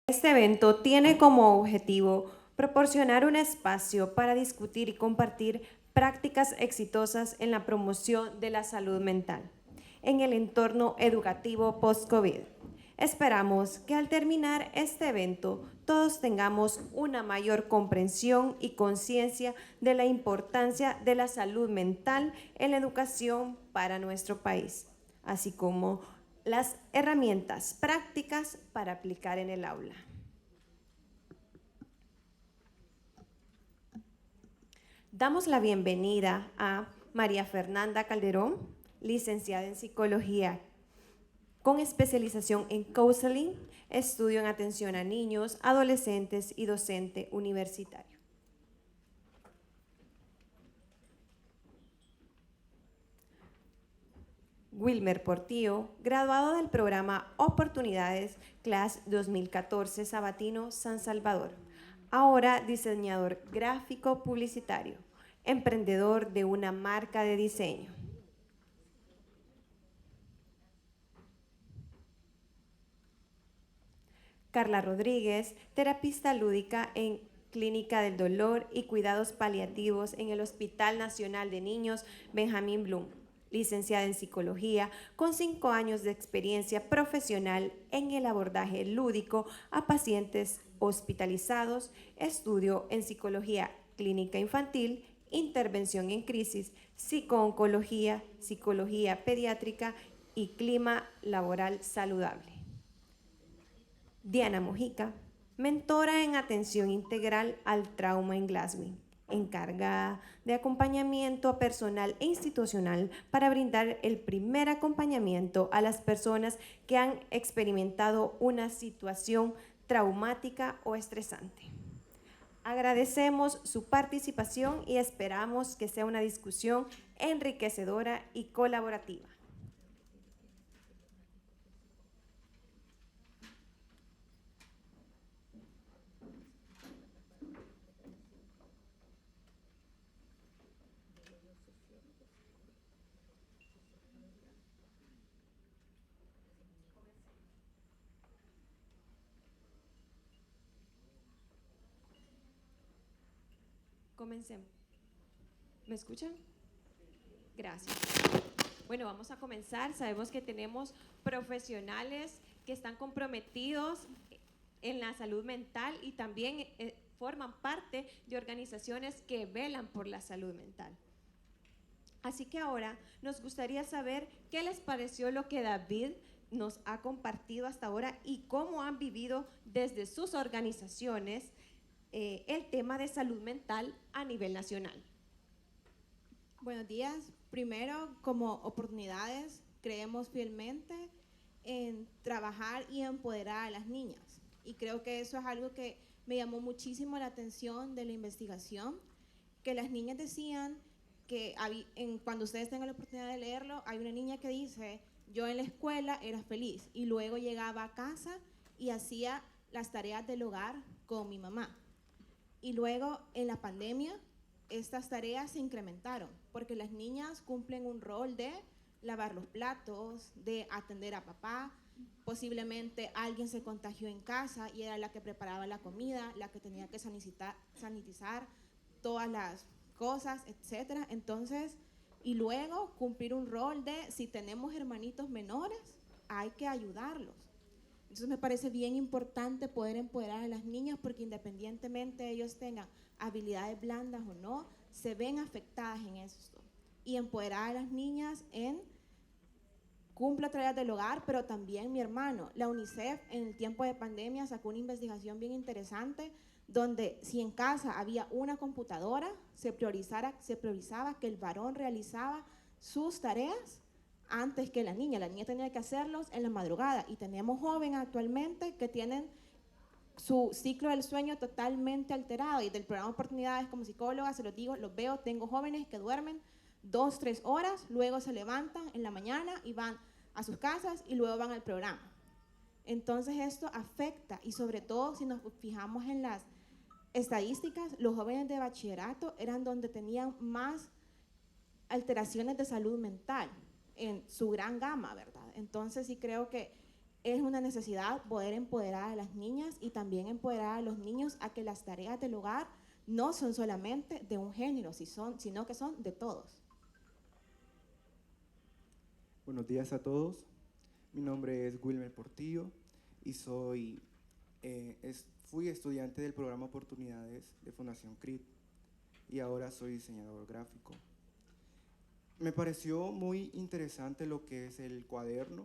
Este evento tiene como objetivo proporcionar un espacio para discutir y compartir prácticas exitosas en la promoción de la salud mental en el entorno educativo post-COVID. Esperamos que al terminar este evento todos tengamos una mayor comprensión y conciencia de la importancia de la salud mental en la educación para nuestro país, así como las herramientas prácticas para aplicar en el aula. Damos la bienvenida a María Fernanda Calderón, licenciada en Psicología con especialización en counseling, estudio en atención a niños, adolescentes y docente universitario. Wilmer Portillo, graduado del programa Oportunidades Class 2014 Sabatino San Salvador, ahora diseñador gráfico publicitario, emprendedor de una marca de diseño. Carla Rodríguez, terapista lúdica en Clínica del Dolor y Cuidados Paliativos en el Hospital Nacional de Niños Benjamín Bloom, licenciada en Psicología, con 5 años de experiencia profesional en el abordaje lúdico a pacientes hospitalizados, estudio en Psicología Clínica Infantil, intervención en crisis, psicooncología, psicología pediátrica y clima laboral saludable. Diana Mojica, mentora en atención integral al trauma en Glasgow, encargada de acompañamiento a personal e institucional para brindar el primer acompañamiento a las personas que han experimentado una situación traumática o estresante. Agradecemos su participación y esperamos que sea una discusión enriquecedora y colaborativa. Comencemos. ¿Me escuchan? Gracias. Bueno, vamos a comenzar. Sabemos que tenemos profesionales que están comprometidos en la salud mental y también forman parte de organizaciones que velan por la salud mental. Así que ahora nos gustaría saber qué les pareció lo que David nos ha compartido hasta ahora y cómo han vivido desde sus organizaciones el tema de salud mental a nivel nacional. Buenos días. Primero, como oportunidades, creemos fielmente en trabajar y empoderar a las niñas. Y creo que eso es algo que me llamó muchísimo la atención de la investigación, que las niñas decían que cuando ustedes tengan la oportunidad de leerlo, hay una niña que dice, yo en la escuela era feliz y luego llegaba a casa y hacía las tareas del hogar con mi mamá. Y luego en la pandemia estas tareas se incrementaron porque las niñas cumplen un rol de lavar los platos, de atender a papá, posiblemente alguien se contagió en casa y era la que preparaba la comida, la que tenía que sanitizar todas las cosas, etcétera. Entonces, y luego cumplir un rol de si tenemos hermanitos menores, hay que ayudarlos. Entonces me parece bien importante poder empoderar a las niñas porque independientemente ellos tengan habilidades blandas o no, se ven afectadas en esto. Y empoderar a las niñas en cumpla tareas del hogar, pero también mi hermano, la UNICEF en el tiempo de pandemia sacó una investigación bien interesante donde si en casa había una computadora, se priorizaba que el varón realizaba sus tareas antes que la niña tenía que hacerlos en la madrugada y tenemos jóvenes actualmente que tienen su ciclo del sueño totalmente alterado y del programa de oportunidades como psicóloga, se los digo, los veo, tengo jóvenes que duermen 2, 3 horas, luego se levantan en la mañana y van a sus casas y luego van al programa. Entonces esto afecta y sobre todo si nos fijamos en las estadísticas, los jóvenes de bachillerato eran donde tenían más alteraciones de salud mental en su gran gama, ¿verdad? Entonces sí creo que es una necesidad poder empoderar a las niñas y también empoderar a los niños a que las tareas del hogar no son solamente de un género, sino que son de todos. Buenos días a todos. Mi nombre es Wilmer Portillo y fui estudiante del programa Oportunidades de Fundación CRIT y ahora soy diseñador gráfico. Me pareció muy interesante lo que es el cuaderno,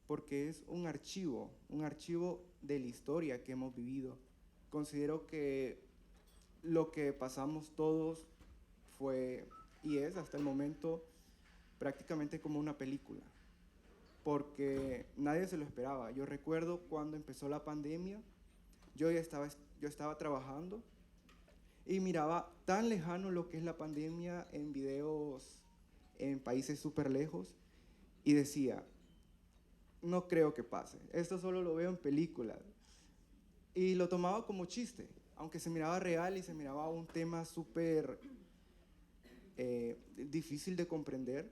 porque es un archivo de la historia que hemos vivido. Considero que lo que pasamos todos fue y es hasta el momento prácticamente como una película, porque nadie se lo esperaba. Yo recuerdo cuando empezó la pandemia, yo estaba trabajando y miraba tan lejano lo que es la pandemia en videos en países súper lejos y decía, no creo que pase, esto solo lo veo en películas. Y lo tomaba como chiste, aunque se miraba real y se miraba un tema súper difícil de comprender,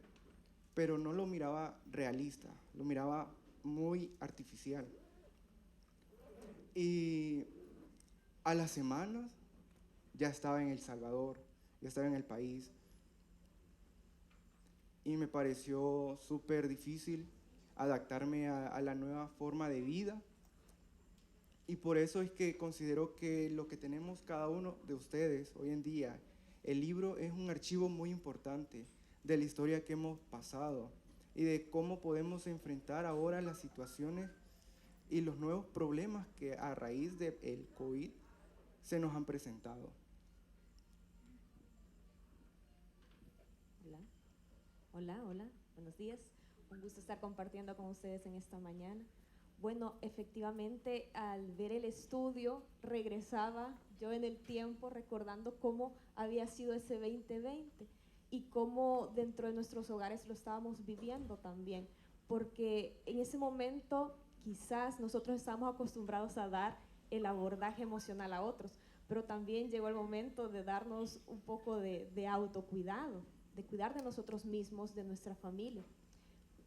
pero no lo miraba realista, lo miraba muy artificial. Y a las semanas ya estaba en El Salvador, ya estaba en el país, y me pareció súper difícil adaptarme a la nueva forma de vida. Y por eso es que considero que lo que tenemos cada uno de ustedes hoy en día, el libro es un archivo muy importante de la historia que hemos pasado y de cómo podemos enfrentar ahora las situaciones y los nuevos problemas que a raíz del COVID se nos han presentado. Hola, buenos días. Un gusto estar compartiendo con ustedes en esta mañana. Bueno, efectivamente, al ver el estudio, regresaba yo en el tiempo recordando cómo había sido ese 2020 y cómo dentro de nuestros hogares lo estábamos viviendo también, porque en ese momento quizás nosotros estábamos acostumbrados a dar el abordaje emocional a otros, pero también llegó el momento de darnos un poco de autocuidado, de cuidar de nosotros mismos, de nuestra familia.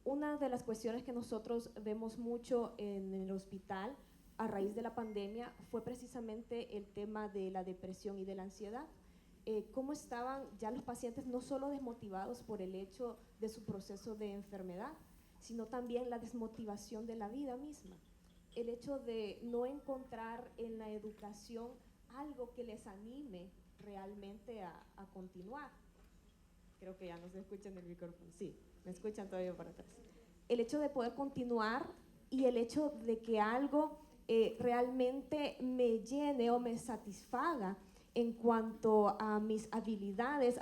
Una de las cuestiones que nosotros vemos mucho en el hospital a raíz de la pandemia fue precisamente el tema de la depresión y de la ansiedad. Cómo estaban ya los pacientes no solo desmotivados por el hecho de su proceso de enfermedad, sino también la desmotivación de la vida misma. El hecho de no encontrar en la educación algo que les anime realmente a continuar. Creo que ya no se escucha en el micrófono. Sí, me escuchan todavía para atrás. El hecho de poder continuar y el hecho de que algo realmente me llene o me satisfaga en cuanto a mis habilidades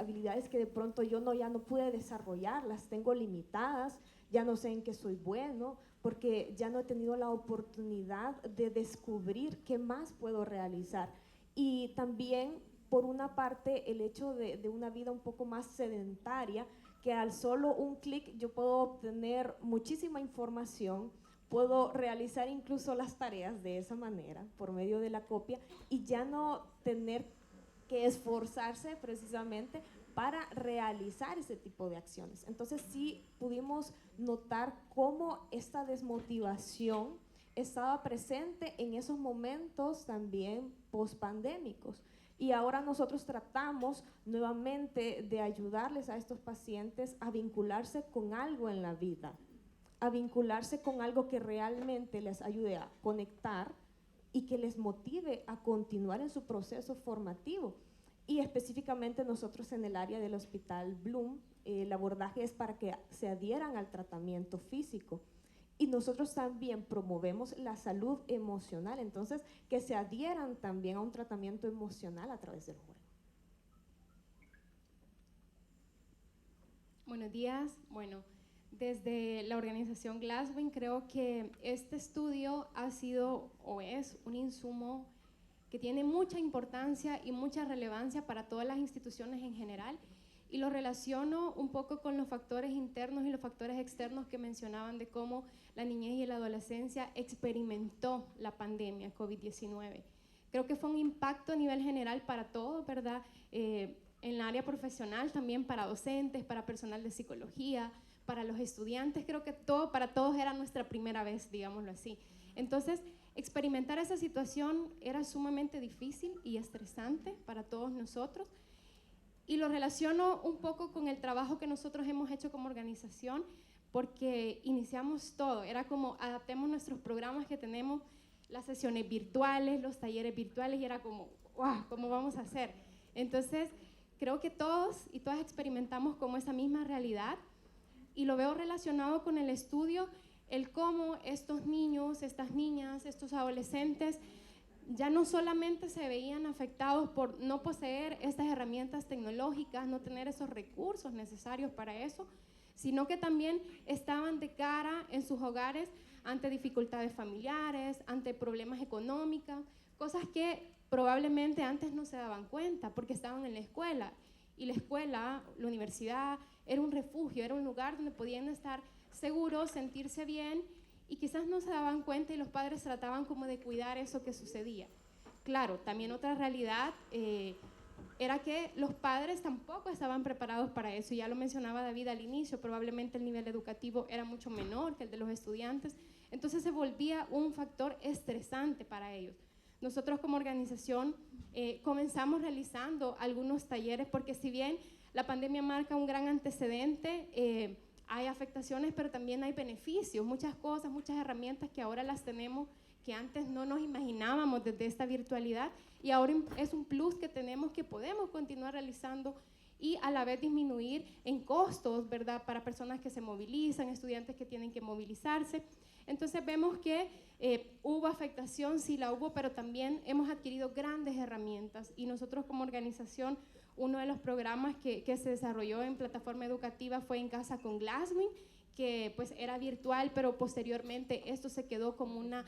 que de pronto yo ya no pude desarrollar, las tengo limitadas, ya no sé en qué soy bueno, porque ya no he tenido la oportunidad de descubrir qué más puedo realizar. Y también, por una parte, el hecho de una vida un poco más sedentaria, que al solo un clic yo puedo obtener muchísima información, puedo realizar incluso las tareas de esa manera, por medio de la copia, y ya no tener que esforzarse precisamente para realizar ese tipo de acciones. Entonces sí pudimos notar cómo esta desmotivación estaba presente en esos momentos también pospandémicos. Y ahora nosotros tratamos nuevamente de ayudarles a estos pacientes a vincularse con algo en la vida, a vincularse con algo que realmente les ayude a conectar y que les motive a continuar en su proceso formativo. Y específicamente nosotros en el área del Hospital Bloom, el abordaje es para que se adhieran al tratamiento físico. Y nosotros también promovemos la salud emocional, entonces que se adhieran también a un tratamiento emocional a través del juego. Buenos días. Bueno, desde la organización Glasswing creo que este estudio ha sido o es un insumo que tiene mucha importancia y mucha relevancia para todas las instituciones en general, y lo relaciono un poco con los factores internos y los factores externos que mencionaban de cómo la niñez y la adolescencia experimentó la pandemia COVID-19. Creo que fue un impacto a nivel general para todos, ¿verdad? En la área profesional también, para docentes, para personal de psicología, para los estudiantes, creo que para todos era nuestra primera vez, digámoslo así. Entonces, experimentar esa situación era sumamente difícil y estresante para todos nosotros. Y lo relaciono un poco con el trabajo que nosotros hemos hecho como organización, porque iniciamos todo, era como adaptemos nuestros programas que tenemos, las sesiones virtuales, los talleres virtuales, y era como, wow, ¿cómo vamos a hacer? Entonces, creo que todos y todas experimentamos como esa misma realidad, y lo veo relacionado con el estudio, el cómo estos niños, estas niñas, estos adolescentes, ya no solamente se veían afectados por no poseer estas herramientas tecnológicas, no tener esos recursos necesarios para eso, sino que también estaban de cara en sus hogares ante dificultades familiares, ante problemas económicos, cosas que probablemente antes no se daban cuenta porque estaban en la escuela. Y la escuela, la universidad, era un refugio, era un lugar donde podían estar seguros, sentirse bien, y quizás no se daban cuenta y los padres trataban como de cuidar eso que sucedía. Claro, también otra realidad era que los padres tampoco estaban preparados para eso, ya lo mencionaba David al inicio, probablemente el nivel educativo era mucho menor que el de los estudiantes, entonces se volvía un factor estresante para ellos. Nosotros como organización comenzamos realizando algunos talleres, porque si bien la pandemia marca un gran antecedente, hay afectaciones, pero también hay beneficios, muchas cosas, muchas herramientas que ahora las tenemos, que antes no nos imaginábamos desde esta virtualidad, y ahora es un plus que tenemos, que podemos continuar realizando y a la vez disminuir en costos, ¿verdad? Para personas que se movilizan, estudiantes que tienen que movilizarse. Entonces vemos que hubo afectación, sí la hubo, pero también hemos adquirido grandes herramientas, y nosotros como organización, uno de los programas que se desarrolló en plataforma educativa fue En Casa con Glasswing, que pues era virtual, pero posteriormente esto se quedó como una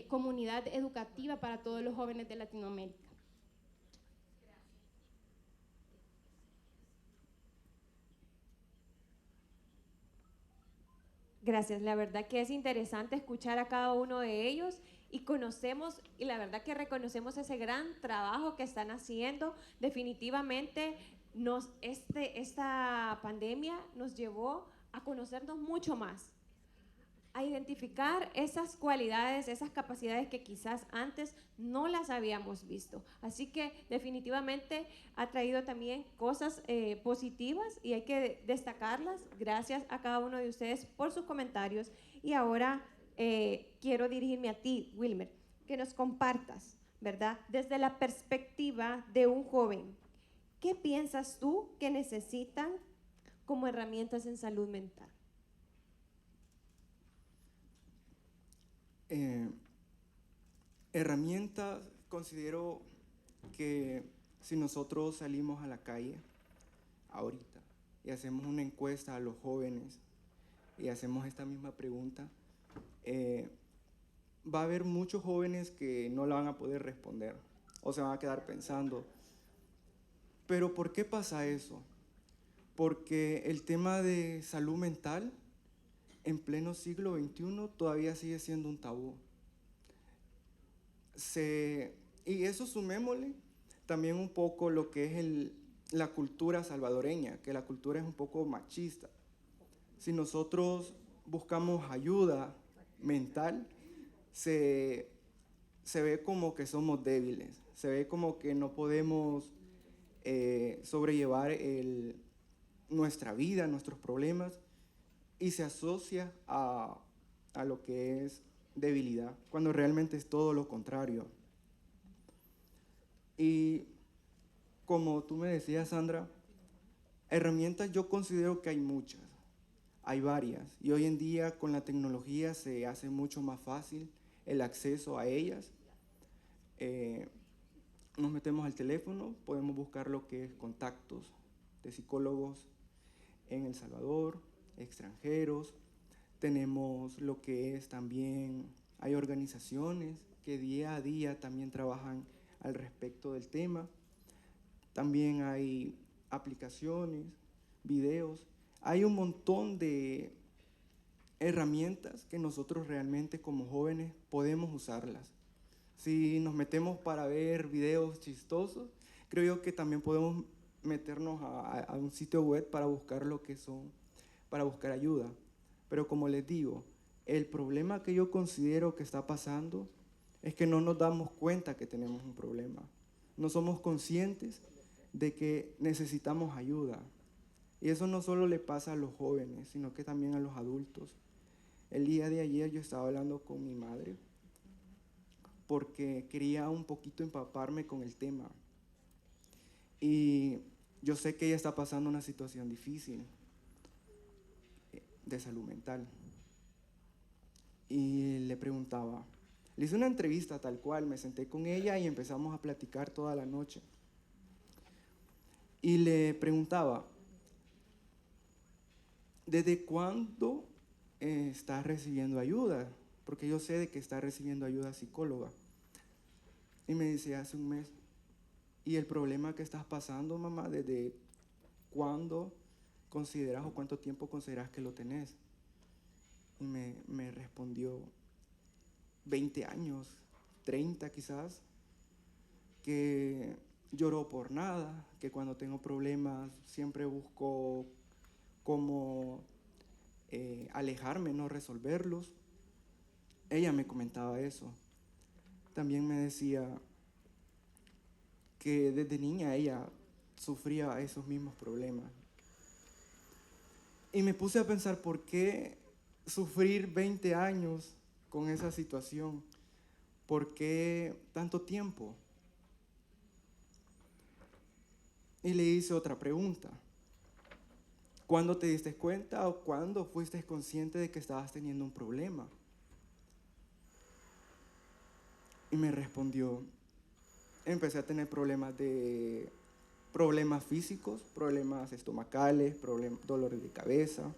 comunidad educativa para todos los jóvenes de Latinoamérica. Gracias, la verdad que es interesante escuchar a cada uno de ellos y conocemos, y la verdad que reconocemos ese gran trabajo que están haciendo. Definitivamente esta pandemia nos llevó a conocernos mucho más, a identificar esas cualidades, esas capacidades que quizás antes no las habíamos visto. Así que definitivamente ha traído también cosas positivas y hay que destacarlas. Gracias a cada uno de ustedes por sus comentarios. Y ahora quiero dirigirme a ti, Wilmer, que nos compartas, ¿verdad? Desde la perspectiva de un joven, ¿qué piensas tú que necesitan como herramientas en salud mental? Herramientas, considero que si nosotros salimos a la calle ahorita y hacemos una encuesta a los jóvenes y hacemos esta misma pregunta, va a haber muchos jóvenes que no la van a poder responder o se van a quedar pensando, ¿pero por qué pasa eso? Porque el tema de salud mental en pleno siglo XXI todavía sigue siendo un tabú. Y eso sumémosle también un poco lo que es la cultura salvadoreña, que la cultura es un poco machista. Si nosotros buscamos ayuda mental, se ve como que somos débiles, se ve como que no podemos sobrellevar nuestra vida, nuestros problemas, y se asocia a lo que es debilidad, cuando realmente es todo lo contrario. Y como tú me decías, Sandra, herramientas yo considero que hay muchas, hay varias, y hoy en día con la tecnología se hace mucho más fácil el acceso a ellas. Nos metemos al teléfono, podemos buscar lo que es contactos de psicólogos en El Salvador, extranjeros. Tenemos lo que es también, hay organizaciones que día a día también trabajan al respecto del tema. También hay aplicaciones, videos. Hay un montón de herramientas que nosotros realmente como jóvenes podemos usarlas. Si nos metemos para ver videos chistosos, creo yo que también podemos meternos a un sitio web para buscar lo que son, para buscar ayuda. Pero como les digo, el problema que yo considero que está pasando es que no nos damos cuenta que tenemos un problema. No somos conscientes de que necesitamos ayuda. Y eso no solo le pasa a los jóvenes, sino que también a los adultos. El día de ayer yo estaba hablando con mi madre porque quería un poquito empaparme con el tema. Y yo sé que ella está pasando una situación difícil de salud mental. Y le preguntaba, le hice una entrevista tal cual, me senté con ella y empezamos a platicar toda la noche. Y le preguntaba, ¿desde cuándo estás recibiendo ayuda? Porque yo sé de que estás recibiendo ayuda psicóloga. Y me dice, hace un mes. ¿Y el problema que estás pasando, mamá, desde cuándo consideras o cuánto tiempo consideras que lo tenés? Y me respondió, 20 años, 30 quizás, que lloro por nada, que cuando tengo problemas siempre busco cómo alejarme, no resolverlos. Ella me comentaba eso. También me decía que desde niña ella sufría esos mismos problemas. Y me puse a pensar, ¿por qué sufrir 20 años con esa situación? ¿Por qué tanto tiempo? Y le hice otra pregunta. ¿Cuándo te diste cuenta o cuándo fuiste consciente de que estabas teniendo un problema? Y me respondió, empecé a tener problemas físicos, problemas estomacales, dolores de cabeza.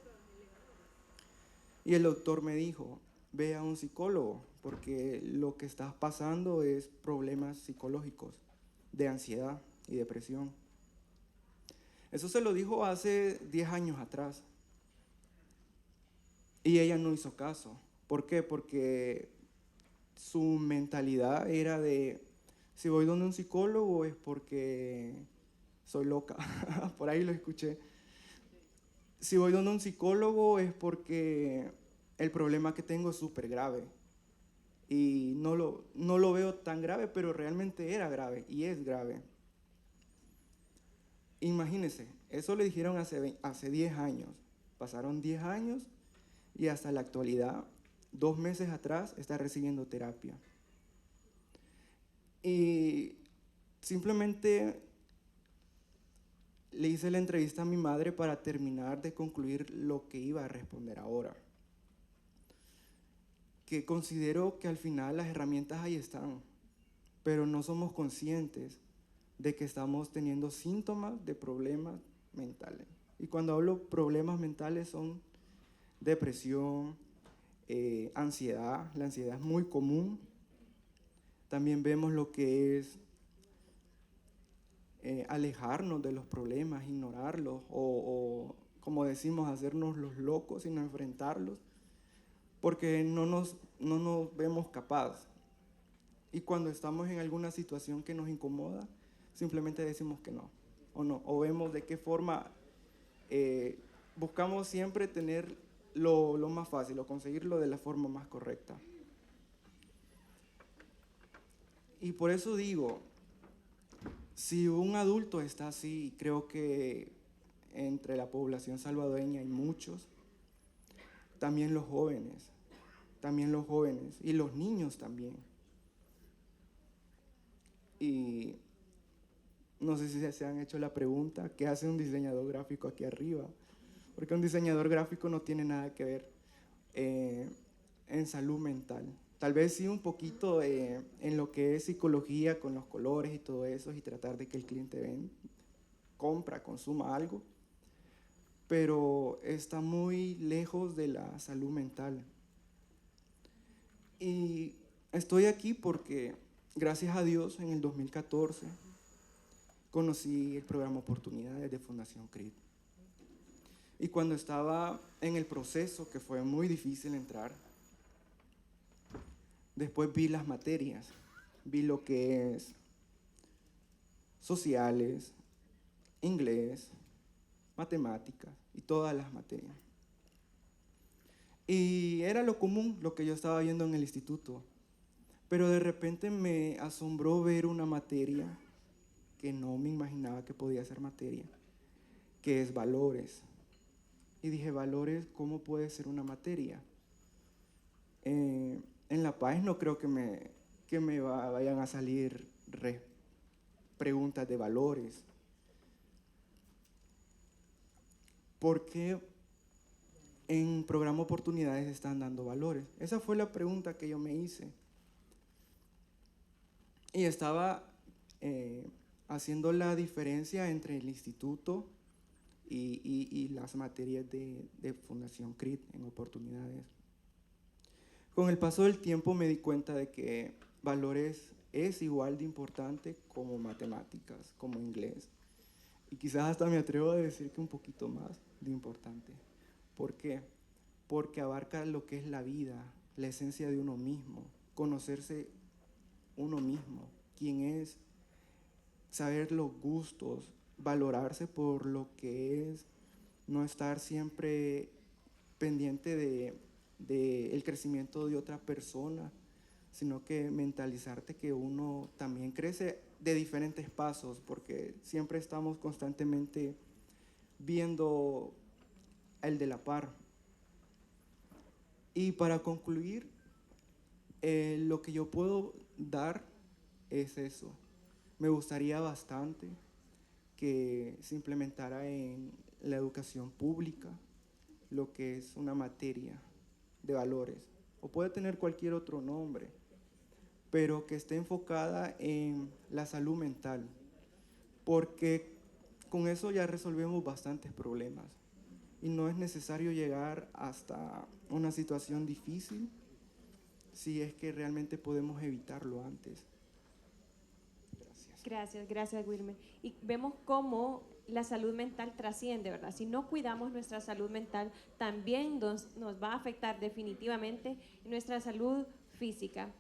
Y el doctor me dijo, ve a un psicólogo, porque lo que estás pasando es problemas psicológicos, de ansiedad y depresión. Eso se lo dijo hace 10 años atrás. Y ella no hizo caso. ¿Por qué? Porque su mentalidad era de, si voy donde un psicólogo es porque soy loca. Por ahí lo escuché. Si voy donde un psicólogo es porque el problema que tengo es súper grave. Y no lo veo tan grave, pero realmente era grave y es grave. Imagínense, eso le dijeron hace 10 años. Pasaron 10 años y hasta la actualidad, 2 meses atrás, está recibiendo terapia. Y simplemente le hice la entrevista a mi madre para terminar de concluir lo que iba a responder ahora. Que considero que al final las herramientas ahí están, pero no somos conscientes de que estamos teniendo síntomas de problemas mentales. Y cuando hablo problemas mentales son depresión, ansiedad. La ansiedad es muy común. También vemos lo que es alejarnos de los problemas, ignorarlos o como decimos, hacernos los locos y no enfrentarlos, porque no nos vemos capaces. Y cuando estamos en alguna situación que nos incomoda, simplemente decimos que no, o vemos de qué forma buscamos siempre tener lo más fácil o conseguirlo de la forma más correcta. Y por eso digo, si un adulto está así, creo que entre la población salvadoreña hay muchos, también los jóvenes y los niños también. Y no sé si se han hecho la pregunta, ¿qué hace un diseñador gráfico aquí arriba? Porque un diseñador gráfico no tiene nada que ver en salud mental. Tal vez sí un poquito en lo que es psicología con los colores y todo eso y tratar de que el cliente consuma algo, pero está muy lejos de la salud mental. Y estoy aquí porque, gracias a Dios, en el 2014 conocí el programa Oportunidades de Fundación CRIT. Y cuando estaba en el proceso, que fue muy difícil entrar, después vi las materias, vi lo que es sociales, inglés, matemáticas y todas las materias. Y era lo común, lo que yo estaba viendo en el instituto. Pero de repente me asombró ver una materia que no me imaginaba que podía ser materia, que es valores. Y dije, valores, ¿cómo puede ser una materia? En la PAES no creo que me vayan a salir preguntas de valores. ¿Por qué en programa Oportunidades están dando valores? Esa fue la pregunta que yo me hice. Y estaba haciendo la diferencia entre el instituto y las materias de Fundación CRIT en Oportunidades. Con el paso del tiempo me di cuenta de que valores es igual de importante como matemáticas, como inglés. Y quizás hasta me atrevo a decir que un poquito más de importante. ¿Por qué? Porque abarca lo que es la vida, la esencia de uno mismo, conocerse uno mismo, quién es, saber los gustos, valorarse por lo que es, no estar siempre pendiente de el crecimiento de otra persona, sino que mentalizarte que uno también crece de diferentes pasos, porque siempre estamos constantemente viendo el de la par. Y para concluir, lo que yo puedo dar es eso. Me gustaría bastante que se implementara en la educación pública lo que es una materia de valores, o puede tener cualquier otro nombre, pero que esté enfocada en la salud mental, porque con eso ya resolvemos bastantes problemas y no es necesario llegar hasta una situación difícil si es que realmente podemos evitarlo antes. Gracias. Gracias, Wilmer. Y vemos cómo la salud mental trasciende, ¿verdad? Si no cuidamos nuestra salud mental, también nos va a afectar definitivamente nuestra salud física.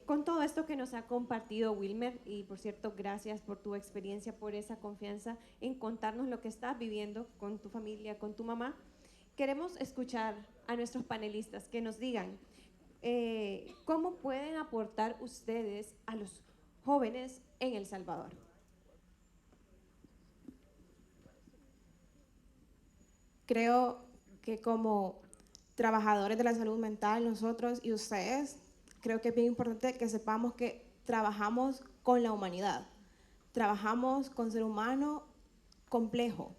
Con todo esto que nos ha compartido Wilmer, y por cierto, gracias por tu experiencia, por esa confianza en contarnos lo que estás viviendo con tu familia, con tu mamá, queremos escuchar a nuestros panelistas que nos digan cómo pueden aportar ustedes a los jóvenes en El Salvador. Creo que como trabajadores de la salud mental, nosotros y ustedes, creo que es bien importante que sepamos que trabajamos con la humanidad, trabajamos con ser humano complejo,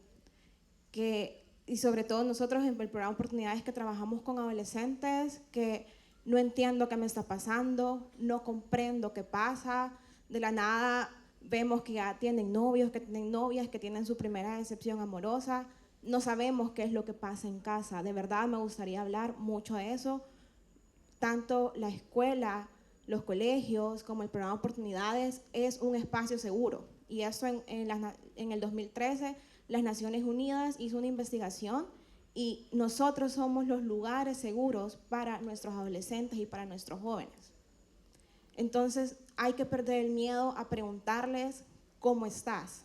y sobre todo nosotros en el programa Oportunidades que trabajamos con adolescentes que no entiendo qué me está pasando, no comprendo qué pasa, de la nada vemos que ya tienen novios, que tienen novias, que tienen su primera decepción amorosa, no sabemos qué es lo que pasa en casa. De verdad me gustaría hablar mucho de eso, tanto la escuela, los colegios, como el programa Oportunidades es un espacio seguro. Y eso en el 2013 las Naciones Unidas hizo una investigación y nosotros somos los lugares seguros para nuestros adolescentes y para nuestros jóvenes. Entonces hay que perder el miedo a preguntarles cómo estás.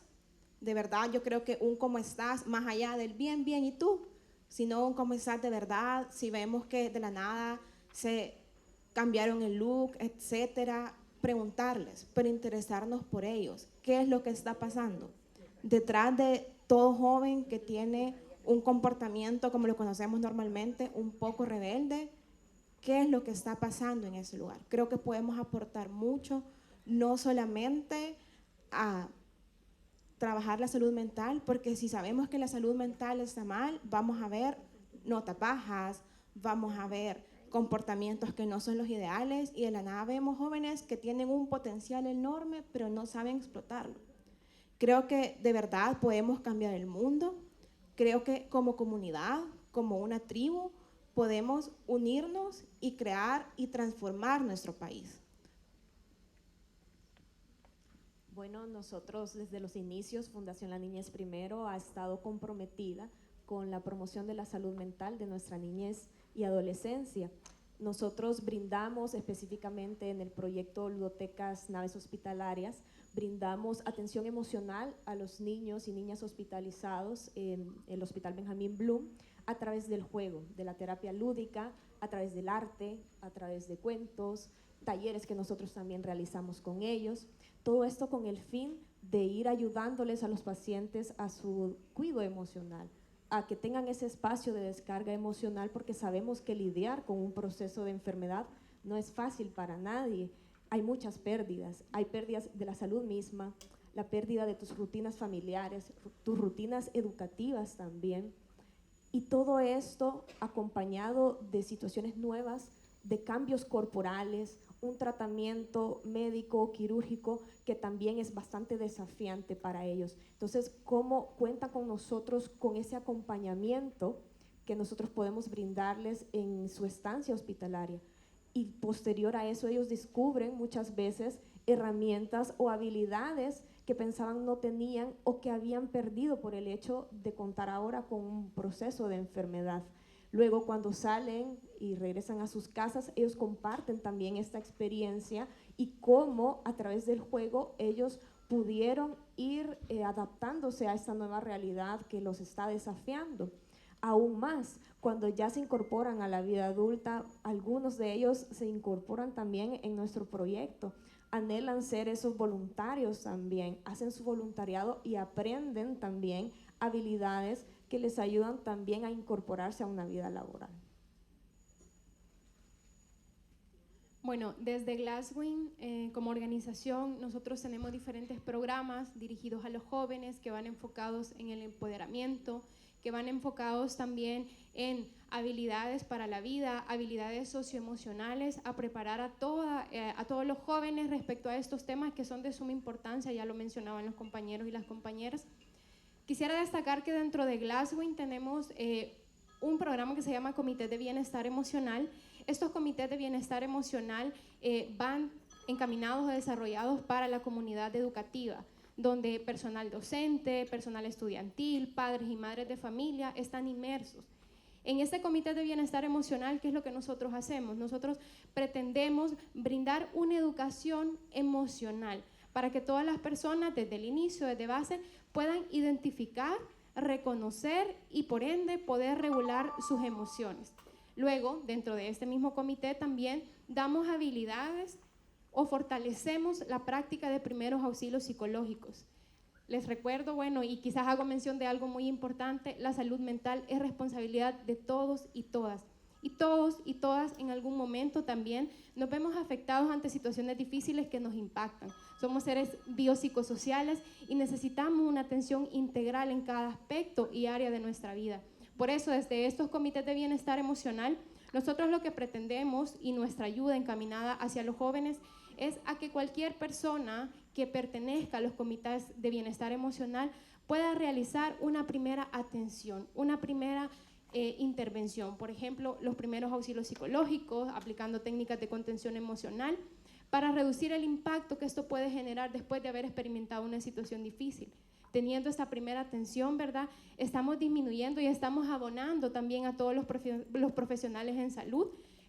De verdad yo creo que un cómo estás, más allá del bien, bien y tú, sino un cómo estás de verdad, si vemos que de la nada se cambiaron el look, etcétera, preguntarles, pero interesarnos por ellos. ¿Qué es lo que está pasando? Detrás de todo joven que tiene un comportamiento como lo conocemos normalmente, un poco rebelde, ¿qué es lo que está pasando en ese lugar? Creo que podemos aportar mucho, no solamente a trabajar la salud mental, porque si sabemos que la salud mental está mal, vamos a ver notas bajas, vamos a ver comportamientos que no son los ideales y de la nada vemos jóvenes que tienen un potencial enorme pero no saben explotarlo. Creo que de verdad podemos cambiar el mundo, creo que como comunidad, como una tribu, podemos unirnos y crear y transformar nuestro país. Bueno, nosotros desde los inicios, Fundación La Niñez Primero ha estado comprometida con la promoción de la salud mental de nuestra niñez y adolescencia. Nosotros brindamos específicamente en el proyecto Ludotecas Naves Hospitalarias, brindamos atención emocional a los niños y niñas hospitalizados en el Hospital Benjamín Bloom, a través del juego, de la terapia lúdica, a través del arte, a través de cuentos, talleres que nosotros también realizamos con ellos. Todo esto con el fin de ir ayudándoles a los pacientes a su cuidado emocional, a que tengan ese espacio de descarga emocional, porque sabemos que lidiar con un proceso de enfermedad no es fácil para nadie. Hay muchas pérdidas, hay pérdidas de la salud misma, la pérdida de tus rutinas familiares, tus rutinas educativas también. Y todo esto acompañado de situaciones nuevas, de cambios corporales, un tratamiento médico, quirúrgico, que también es bastante desafiante para ellos. Entonces, ¿cómo cuentan con nosotros con ese acompañamiento que nosotros podemos brindarles en su estancia hospitalaria? Y posterior a eso, ellos descubren muchas veces herramientas o habilidades que pensaban no tenían o que habían perdido por el hecho de contar ahora con un proceso de enfermedad. Luego, cuando salen y regresan a sus casas, ellos comparten también esta experiencia y cómo a través del juego ellos pudieron ir adaptándose a esta nueva realidad que los está desafiando. Aún más, cuando ya se incorporan a la vida adulta, algunos de ellos se incorporan también en nuestro proyecto. Anhelan ser esos voluntarios también, hacen su voluntariado y aprenden también habilidades que les ayudan también a incorporarse a una vida laboral. Bueno, desde Glasswing, como organización, nosotros tenemos diferentes programas dirigidos a los jóvenes que van enfocados en el empoderamiento, que van enfocados también en habilidades para la vida, habilidades socioemocionales, a preparar a todos los jóvenes respecto a estos temas que son de suma importancia, ya lo mencionaban los compañeros y las compañeras. Quisiera destacar que dentro de Glasswing tenemos un programa que se llama Comité de Bienestar Emocional. Estos comités de bienestar emocional van encaminados o desarrollados para la comunidad educativa, donde personal docente, personal estudiantil, padres y madres de familia están inmersos. En este comité de bienestar emocional, ¿qué es lo que nosotros hacemos? Nosotros pretendemos brindar una educación emocional para que todas las personas desde el inicio, desde base, puedan identificar, reconocer y por ende poder regular sus emociones. Luego, dentro de este mismo comité también damos habilidades o fortalecemos la práctica de primeros auxilios psicológicos. Les recuerdo, bueno, y quizás hago mención de algo muy importante, la salud mental es responsabilidad de todos y todas. Y todos y todas en algún momento también nos vemos afectados ante situaciones difíciles que nos impactan. Somos seres biopsicosociales y necesitamos una atención integral en cada aspecto y área de nuestra vida. Por eso, desde estos comités de bienestar emocional, nosotros lo que pretendemos y nuestra ayuda encaminada hacia los jóvenes es a que cualquier persona que pertenezca a los comités de bienestar emocional pueda realizar una primera atención, una primera intervención. Por ejemplo, los primeros auxilios psicológicos, aplicando técnicas de contención emocional, para reducir el impacto que esto puede generar después de haber experimentado una situación difícil. Teniendo esta primera atención, ¿verdad? Estamos disminuyendo y estamos abonando también a todos los profesionales en salud.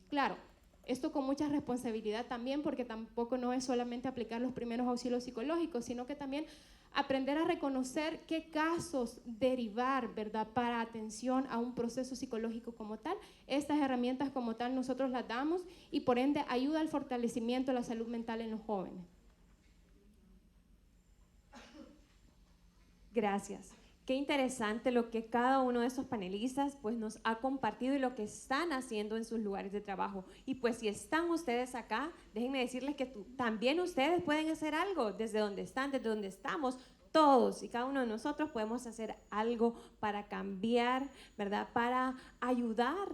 Claro, esto con mucha responsabilidad también, porque tampoco no es solamente aplicar los primeros auxilios psicológicos, sino que también aprender a reconocer qué casos derivar, ¿verdad?, para atención a un proceso psicológico como tal. Estas herramientas como tal nosotros las damos y por ende ayuda al fortalecimiento de la salud mental en los jóvenes. Gracias. Qué interesante lo que cada uno de estos panelistas pues nos ha compartido y lo que están haciendo en sus lugares de trabajo. Y pues si están ustedes acá, déjenme decirles que también ustedes pueden hacer algo desde donde están, desde donde estamos. Todos y cada uno de nosotros podemos hacer algo para cambiar, ¿verdad? Para ayudar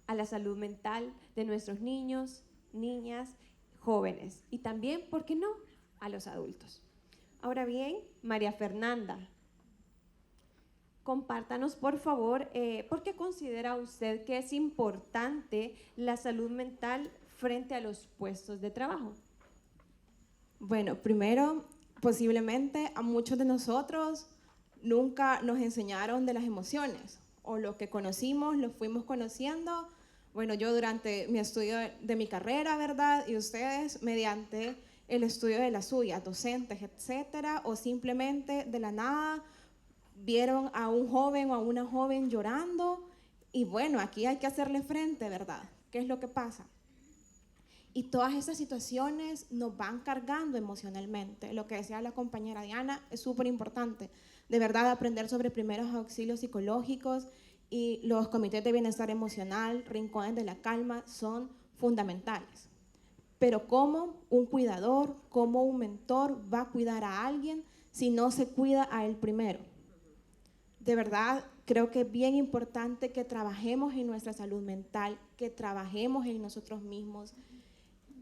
a la salud mental de nuestros niños, niñas, jóvenes y también, ¿por qué no?, a los adultos. Ahora bien, María Fernanda, compártanos, por favor, ¿por qué considera usted que es importante la salud mental frente a los puestos de trabajo? Bueno, primero, posiblemente a muchos de nosotros nunca nos enseñaron de las emociones, o lo que conocimos, lo fuimos conociendo, bueno, yo durante mi estudio de mi carrera, ¿verdad? Y ustedes mediante el estudio de las suyas, docentes, etcétera, o simplemente de la nada vieron a un joven o a una joven llorando Y bueno, aquí hay que hacerle frente, ¿verdad? ¿Qué es lo que pasa? Y todas esas situaciones nos van cargando emocionalmente. Lo que decía la compañera Diana es súper importante. De verdad, aprender sobre primeros auxilios psicológicos y los comités de bienestar emocional, rincones de la calma, son fundamentales. Pero ¿cómo un cuidador, cómo un mentor va a cuidar a alguien si no se cuida a él primero? De verdad, creo que es bien importante que trabajemos en nuestra salud mental, que trabajemos en nosotros mismos,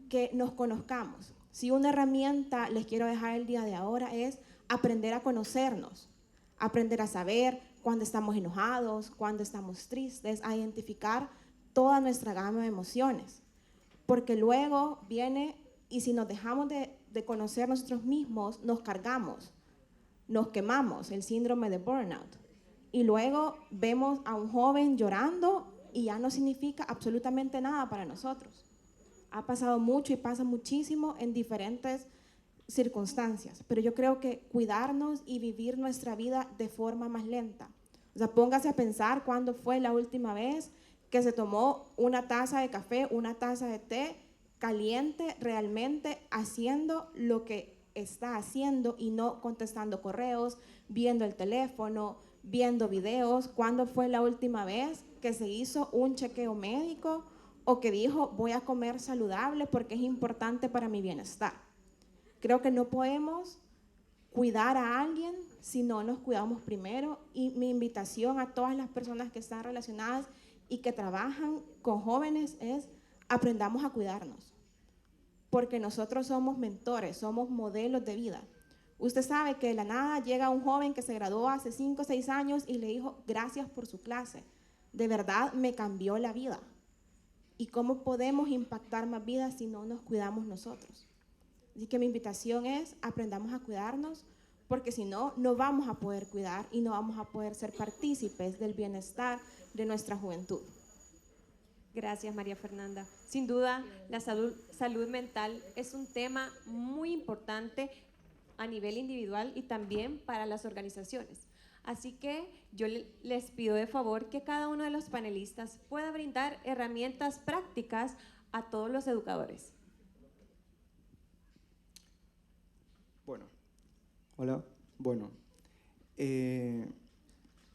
que nos conozcamos. Si una herramienta les quiero dejar el día de ahora es aprender a conocernos, aprender a saber cuándo estamos enojados, cuándo estamos tristes, a identificar toda nuestra gama de emociones. Porque luego viene, y si nos dejamos de conocer nosotros mismos, nos cargamos, nos quemamos, el síndrome de burnout. Y luego vemos a un joven llorando y ya no significa absolutamente nada para nosotros. Ha pasado mucho y pasa muchísimo en diferentes circunstancias, pero yo creo que cuidarnos y vivir nuestra vida de forma más lenta. O sea, póngase a pensar cuándo fue la última vez que se tomó una taza de café, una taza de té caliente, realmente haciendo lo que está haciendo y no contestando correos, viendo el teléfono, viendo videos. ¿Cuándo fue la última vez que se hizo un chequeo médico o que dijo voy a comer saludable porque es importante para mi bienestar? Creo que no podemos cuidar a alguien si no nos cuidamos primero, y mi invitación a todas las personas que están relacionadas y que trabajan con jóvenes es aprendamos a cuidarnos, porque nosotros somos mentores, somos modelos de vida. Usted sabe que de la nada llega un joven que se graduó hace 5 o 6 años y le dijo gracias por su clase, de verdad me cambió la vida. ¿Y cómo podemos impactar más vidas si no nos cuidamos nosotros? Así que mi invitación es aprendamos a cuidarnos, porque si no, no vamos a poder cuidar y no vamos a poder ser partícipes del bienestar de nuestra juventud. Gracias, María Fernanda. Sin duda, la salud mental es un tema muy importante a nivel individual y también para las organizaciones. Así que yo les pido de favor que cada uno de los panelistas pueda brindar herramientas prácticas a todos los educadores. Bueno, hola. Bueno,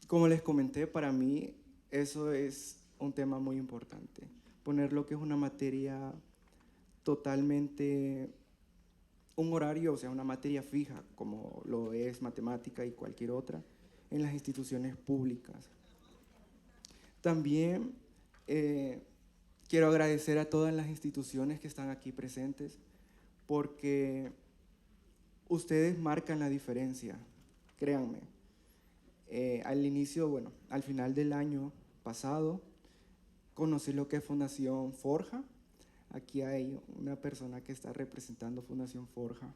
como les comenté, para mí eso es un tema muy importante. Poner lo que es una materia totalmente, un horario, o sea, una materia fija, como lo es matemática y cualquier otra, en las instituciones públicas. También quiero agradecer a todas las instituciones que están aquí presentes, porque ustedes marcan la diferencia, créanme. Al inicio, bueno, al final del año pasado, conocí lo que es Fundación Forja. Aquí hay una persona que está representando Fundación Forja.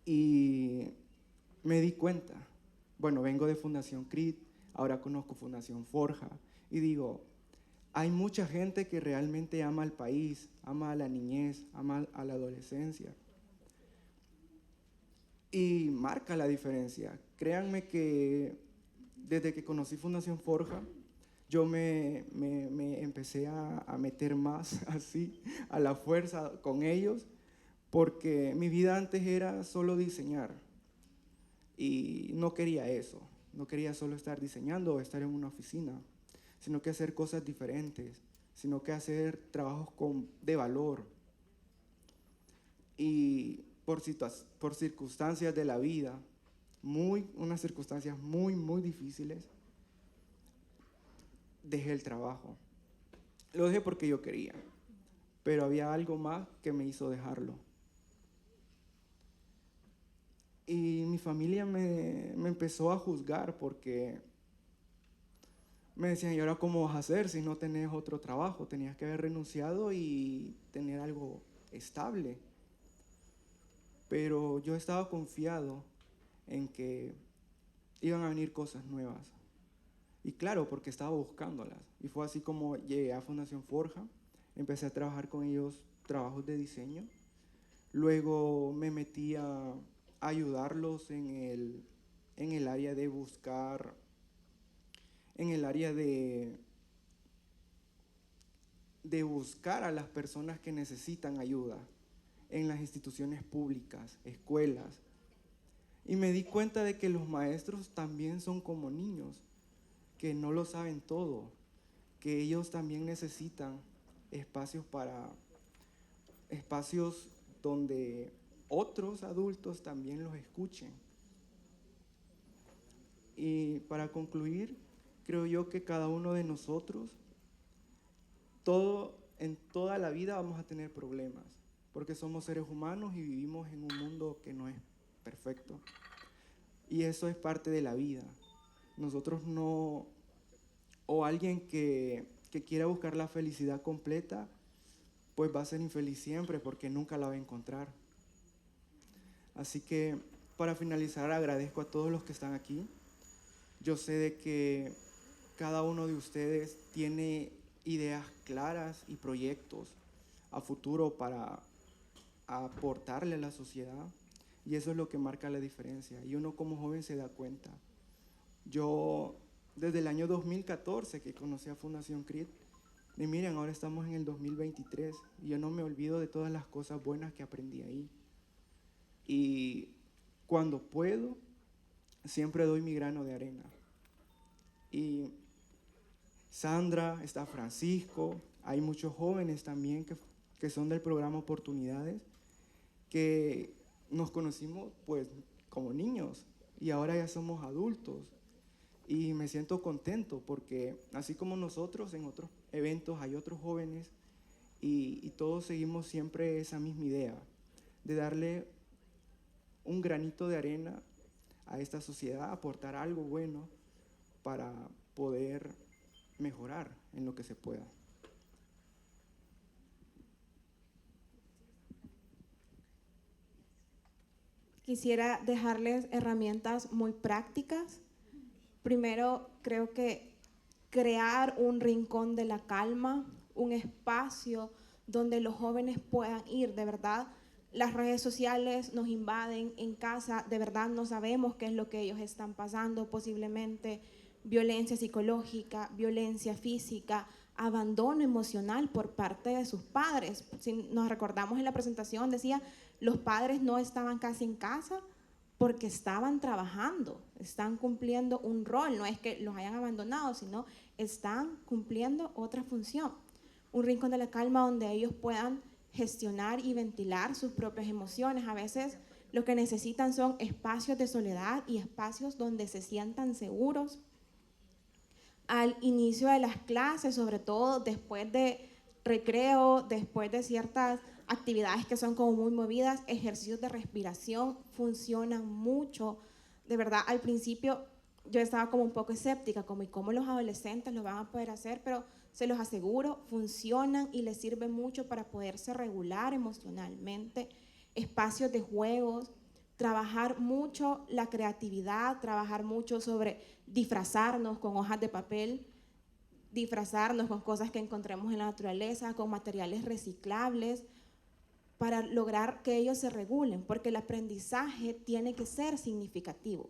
Y me di cuenta, bueno, vengo de Fundación CRIT, ahora conozco Fundación Forja, y digo, hay mucha gente que realmente ama al país, ama a la niñez, ama a la adolescencia. Y marca la diferencia. Créanme que desde que conocí Fundación Forja, yo me empecé a meter más así, a la fuerza con ellos, porque mi vida antes era solo diseñar. Y no quería eso, no quería solo estar diseñando o estar en una oficina, sino que hacer cosas diferentes, sino que hacer trabajos de valor. Y por circunstancias de la vida, unas circunstancias muy difíciles, dejé el trabajo. Lo dejé porque yo quería, pero había algo más que me hizo dejarlo. Y mi familia me empezó a juzgar porque me decían, ¿y ahora cómo vas a hacer si no tenés otro trabajo? Tenías que haber renunciado y tener algo estable. Pero yo estaba confiado en que iban a venir cosas nuevas. Y claro, porque estaba buscándolas. Y fue así como llegué a Fundación Forja, empecé a trabajar con ellos trabajos de diseño. Luego me metí a ayudarlos en el área de buscar en el área de buscar a las personas que necesitan ayuda en las instituciones públicas, escuelas. Y me di cuenta de que los maestros también son como niños, que no lo saben todo, que ellos también necesitan espacios donde otros adultos también los escuchen. Y para concluir, creo yo que cada uno de nosotros, en toda la vida vamos a tener problemas, porque somos seres humanos y vivimos en un mundo que no es perfecto. Y eso es parte de la vida. Nosotros no, o alguien que quiera buscar la felicidad completa, pues va a ser infeliz siempre porque nunca la va a encontrar. Así que para finalizar agradezco a todos los que están aquí. Yo sé de que cada uno de ustedes tiene ideas claras y proyectos a futuro para aportarle a la sociedad, y eso es lo que marca la diferencia, y uno como joven se da cuenta. Yo desde el año 2014 que conocí a Fundación CRIT, y miren, ahora estamos en el 2023 y yo no me olvido de todas las cosas buenas que aprendí ahí, y cuando puedo siempre doy mi grano de arena. Y Sandra, está Francisco, hay muchos jóvenes también que son del programa Oportunidades, que nos conocimos pues como niños y ahora ya somos adultos, y me siento contento porque así como nosotros en otros eventos hay otros jóvenes y todos seguimos siempre esa misma idea de darle un granito de arena a esta sociedad, aportar algo bueno para poder mejorar en lo que se pueda. Quisiera dejarles herramientas muy prácticas. Primero, creo que crear un rincón de la calma, un espacio donde los jóvenes puedan ir. De verdad, las redes sociales nos invaden en casa, de verdad no sabemos qué es lo que ellos están pasando, posiblemente violencia psicológica, violencia física, abandono emocional por parte de sus padres. Si nos recordamos en la presentación, decía, los padres no estaban casi en casa porque estaban trabajando, están cumpliendo un rol, no es que los hayan abandonado, sino están cumpliendo otra función. Un rincón de la calma donde ellos puedan gestionar y ventilar sus propias emociones. A veces lo que necesitan son espacios de soledad y espacios donde se sientan seguros. Al inicio de las clases, sobre todo después de recreo, después de ciertas actividades que son como muy movidas, ejercicios de respiración funcionan mucho. De verdad, al principio yo estaba como un poco escéptica, como ¿y cómo los adolescentes lo van a poder hacer? Pero se los aseguro, funcionan y les sirve mucho para poderse regular emocionalmente. Espacios de juegos, trabajar mucho la creatividad, trabajar mucho sobre disfrazarnos con hojas de papel, disfrazarnos con cosas que encontremos en la naturaleza, con materiales reciclables, para lograr que ellos se regulen, porque el aprendizaje tiene que ser significativo.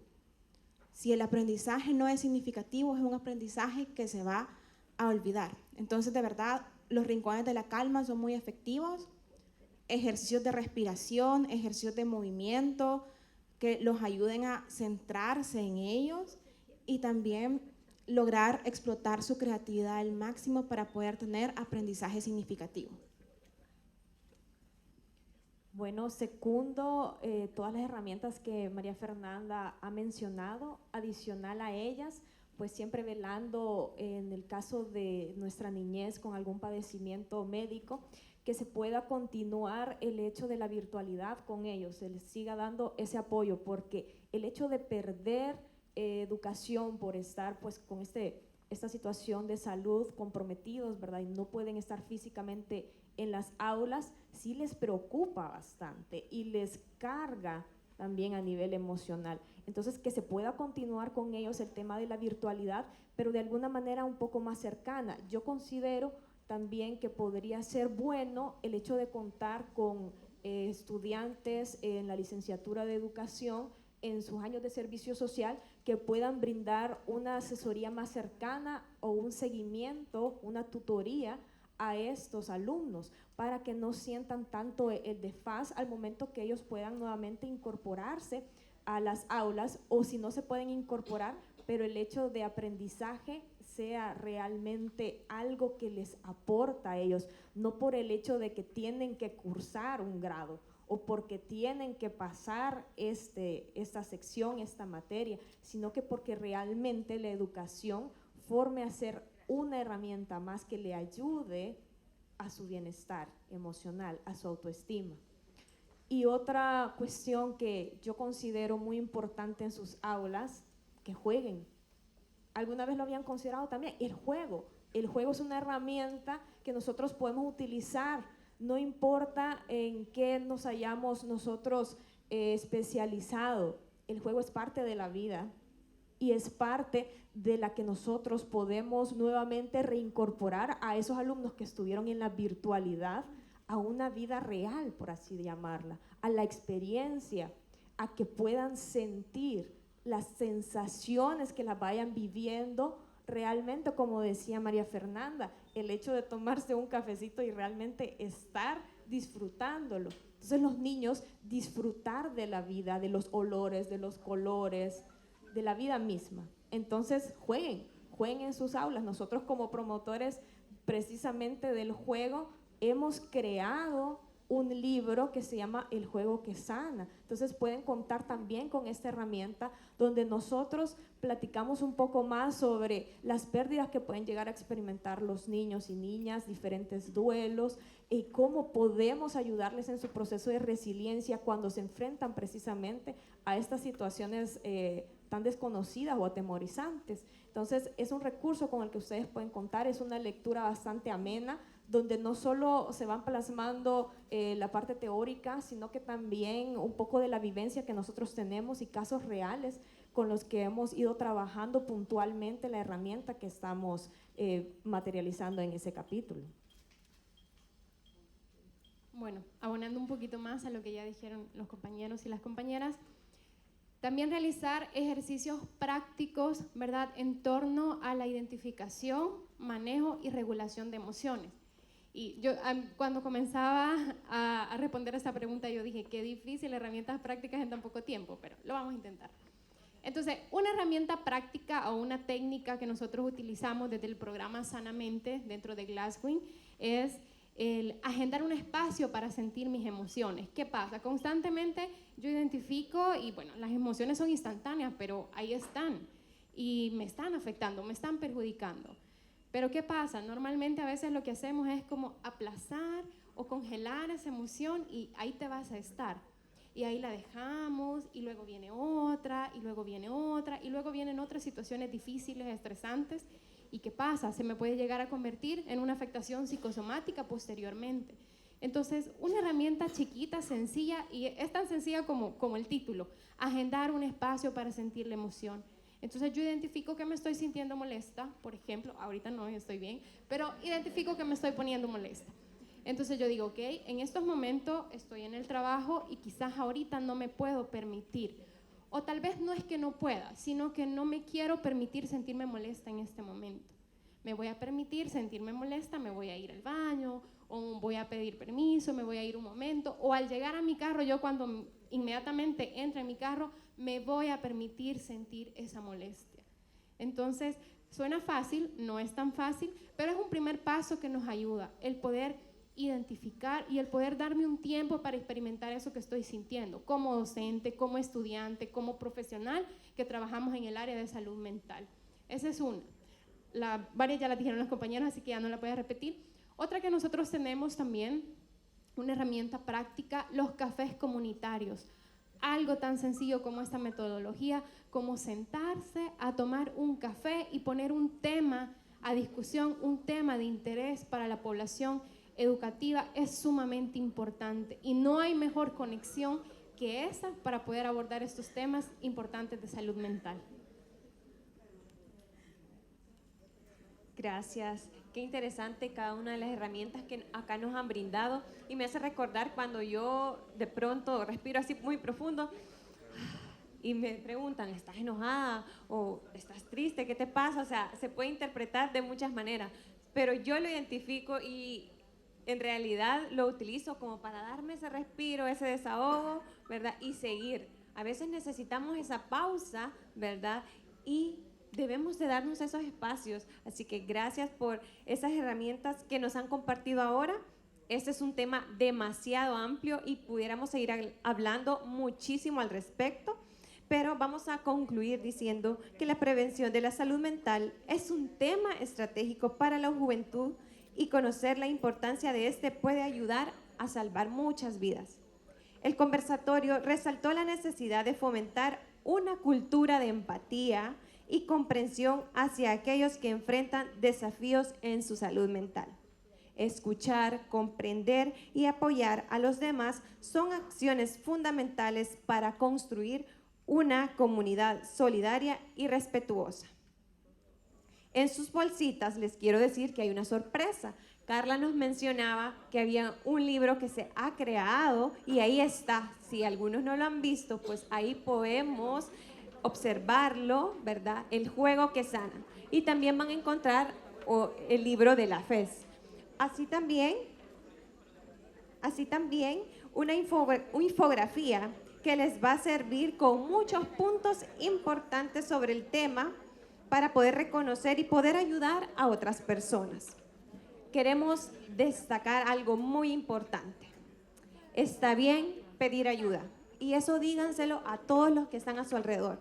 Si el aprendizaje no es significativo, es un aprendizaje que se va a olvidar. Entonces, de verdad, los rincones de la calma son muy efectivos. Ejercicios de respiración, ejercicios de movimiento que los ayuden a centrarse en ellos y también lograr explotar su creatividad al máximo para poder tener aprendizaje significativo. Bueno, secundo todas las herramientas que María Fernanda ha mencionado. Adicional a ellas, pues siempre velando en el caso de nuestra niñez con algún padecimiento médico, que se pueda continuar el hecho de la virtualidad con ellos, se les siga dando ese apoyo, porque el hecho de perder educación por estar pues con esta situación de salud comprometidos, ¿verdad? Y no pueden estar físicamente en las aulas, sí les preocupa bastante y les carga también a nivel emocional. Entonces, que se pueda continuar con ellos el tema de la virtualidad, pero de alguna manera un poco más cercana. Yo considero también que podría ser bueno el hecho de contar con estudiantes en la licenciatura de educación en sus años de servicio social, que puedan brindar una asesoría más cercana o un seguimiento, una tutoría a estos alumnos, para que no sientan tanto el desfaz al momento que ellos puedan nuevamente incorporarse a las aulas, o si no se pueden incorporar, pero el hecho de aprendizaje sea realmente algo que les aporta a ellos, no por el hecho de que tienen que cursar un grado o porque tienen que pasar esta sección, esta materia, sino que porque realmente la educación forme a ser una herramienta más que le ayude a su bienestar emocional, a su autoestima. Y otra cuestión que yo considero muy importante en sus aulas, que jueguen. ¿Alguna vez lo habían considerado también? El juego. El juego es una herramienta que nosotros podemos utilizar, no importa en qué nos hayamos nosotros especializado. El juego es parte de la vida y es parte de la que nosotros podemos nuevamente reincorporar a esos alumnos que estuvieron en la virtualidad a una vida real, por así llamarla, a la experiencia, a que puedan sentir las sensaciones que las vayan viviendo realmente, como decía María Fernanda, el hecho de tomarse un cafecito y realmente estar disfrutándolo. Entonces los niños disfrutar de la vida, de los olores, de los colores, de la vida misma. Entonces jueguen en sus aulas. Nosotros como promotores precisamente del juego hemos creado un libro que se llama El juego que sana. Entonces pueden contar también con esta herramienta donde nosotros platicamos un poco más sobre las pérdidas que pueden llegar a experimentar los niños y niñas, diferentes duelos, y cómo podemos ayudarles en su proceso de resiliencia cuando se enfrentan precisamente a estas situaciones tan desconocidas o atemorizantes. Entonces es un recurso con el que ustedes pueden contar, es una lectura bastante amena, donde no solo se van plasmando la parte teórica, sino que también un poco de la vivencia que nosotros tenemos y casos reales con los que hemos ido trabajando puntualmente la herramienta que estamos materializando en ese capítulo. Bueno, abonando un poquito más a lo que ya dijeron los compañeros y las compañeras, también realizar ejercicios prácticos, ¿verdad?, en torno a la identificación, manejo y regulación de emociones. Y yo cuando comenzaba a responder a esta pregunta, yo dije, qué difícil, herramientas prácticas en tan poco tiempo, pero lo vamos a intentar. Entonces, una herramienta práctica o una técnica que nosotros utilizamos desde el programa Sanamente dentro de Glasswing es el agendar un espacio para sentir mis emociones. ¿Qué pasa? Constantemente yo identifico y bueno, las emociones son instantáneas, pero ahí están y me están afectando, me están perjudicando. Pero ¿qué pasa? Normalmente a veces lo que hacemos es como aplazar o congelar esa emoción y ahí te vas a estar. Y ahí la dejamos y luego viene otra y luego viene otra y luego vienen otras situaciones difíciles, estresantes. ¿Y qué pasa? Se me puede llegar a convertir en una afectación psicosomática posteriormente. Entonces, una herramienta chiquita, sencilla, y es tan sencilla como el título, agendar un espacio para sentir la emoción. Entonces, yo identifico que me estoy sintiendo molesta, por ejemplo, ahorita no estoy bien, pero identifico que me estoy poniendo molesta. Entonces, yo digo, ok, en estos momentos estoy en el trabajo y quizás ahorita no me puedo permitir. O tal vez no es que no pueda, sino que no me quiero permitir sentirme molesta en este momento. Me voy a permitir sentirme molesta, me voy a ir al baño, o voy a pedir permiso, me voy a ir un momento, o al llegar a mi carro, yo cuando inmediatamente entre en mi carro, me voy a permitir sentir esa molestia. Entonces, suena fácil, no es tan fácil, pero es un primer paso que nos ayuda, el poder identificar y el poder darme un tiempo para experimentar eso que estoy sintiendo, como docente, como estudiante, como profesional que trabajamos en el área de salud mental. Esa es una. Varias ya la dijeron las compañeras, así que ya no la voy a repetir. Otra que nosotros tenemos también, una herramienta práctica, los cafés comunitarios. Algo tan sencillo como esta metodología, como sentarse a tomar un café y poner un tema a discusión, un tema de interés para la población educativa es sumamente importante y no hay mejor conexión que esa para poder abordar estos temas importantes de salud mental. Gracias. Qué interesante cada una de las herramientas que acá nos han brindado y me hace recordar cuando yo de pronto respiro así muy profundo y me preguntan, ¿estás enojada? ¿O estás triste? ¿Qué te pasa? O sea, se puede interpretar de muchas maneras, pero yo lo identifico y en realidad lo utilizo como para darme ese respiro, ese desahogo, ¿verdad? Y seguir. A veces necesitamos esa pausa, ¿verdad? Y debemos de darnos esos espacios. Así que gracias por esas herramientas que nos han compartido ahora. Este es un tema demasiado amplio y pudiéramos seguir hablando muchísimo al respecto, pero vamos a concluir diciendo que la prevención de la salud mental es un tema estratégico para la juventud y conocer la importancia de este puede ayudar a salvar muchas vidas. El conversatorio resaltó la necesidad de fomentar una cultura de empatía y comprensión hacia aquellos que enfrentan desafíos en su salud mental. Escuchar, comprender y apoyar a los demás son acciones fundamentales para construir una comunidad solidaria y respetuosa. En sus bolsitas les quiero decir que hay una sorpresa. Carla nos mencionaba que había un libro que se ha creado y ahí está. Si algunos no lo han visto, pues ahí podemos observarlo, ¿verdad? El juego que sana. Y también van a encontrar el libro de la FES. Así también una infografía que les va a servir con muchos puntos importantes sobre el tema para poder reconocer y poder ayudar a otras personas. Queremos destacar algo muy importante. Está bien pedir ayuda y eso díganselo a todos los que están a su alrededor,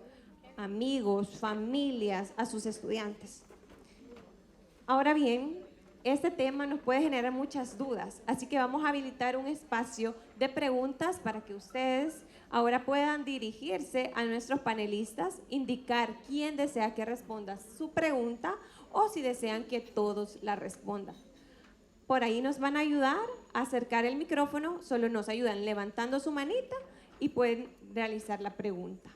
amigos, familias, a sus estudiantes. Ahora bien, este tema nos puede generar muchas dudas, así que vamos a habilitar un espacio de preguntas para que ustedes ahora puedan dirigirse a nuestros panelistas, indicar quién desea que responda su pregunta o si desean que todos la respondan. Por ahí nos van a ayudar a acercar el micrófono, solo nos ayudan levantando su manita y pueden realizar la pregunta.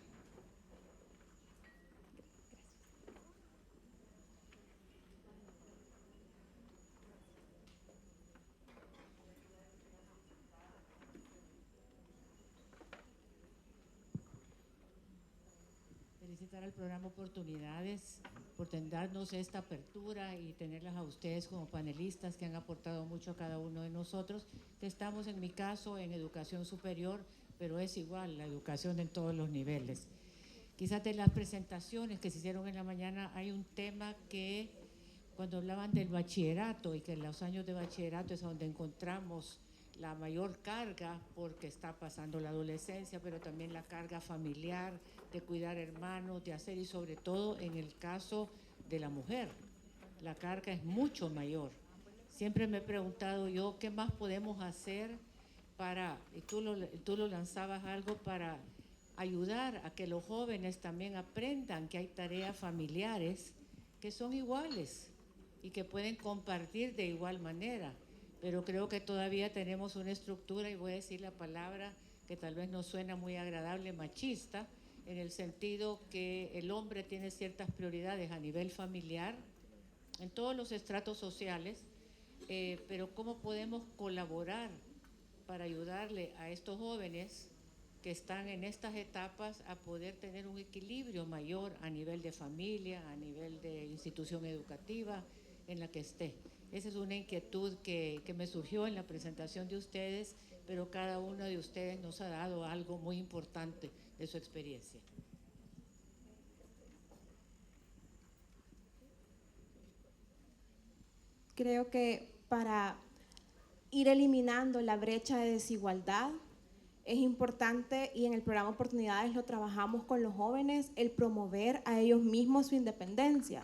Felicitar al programa Oportunidades por darnos esta apertura y tenerlas a ustedes como panelistas que han aportado mucho a cada uno de nosotros. Estamos, en mi caso, en educación superior, pero es igual la educación en todos los niveles. Quizás de las presentaciones que se hicieron en la mañana hay un tema que cuando hablaban del bachillerato y que en los años de bachillerato es donde encontramos la mayor carga porque está pasando la adolescencia, pero también la carga familiar, de cuidar hermanos, de hacer y sobre todo en el caso de la mujer, la carga es mucho mayor. Siempre me he preguntado yo, ¿qué más podemos hacer para, y tú lo lanzabas algo para ayudar a que los jóvenes también aprendan que hay tareas familiares que son iguales y que pueden compartir de igual manera? Pero creo que todavía tenemos una estructura, y voy a decir la palabra que tal vez no suena muy agradable, machista, en el sentido que el hombre tiene ciertas prioridades a nivel familiar, en todos los estratos sociales, pero ¿cómo podemos colaborar para ayudarle a estos jóvenes que están en estas etapas a poder tener un equilibrio mayor a nivel de familia, a nivel de institución educativa en la que esté? Esa es una inquietud que me surgió en la presentación de ustedes, pero cada uno de ustedes nos ha dado algo muy importante de su experiencia. Creo que para ir eliminando la brecha de desigualdad es importante, y en el programa Oportunidades lo trabajamos con los jóvenes, el promover a ellos mismos su independencia.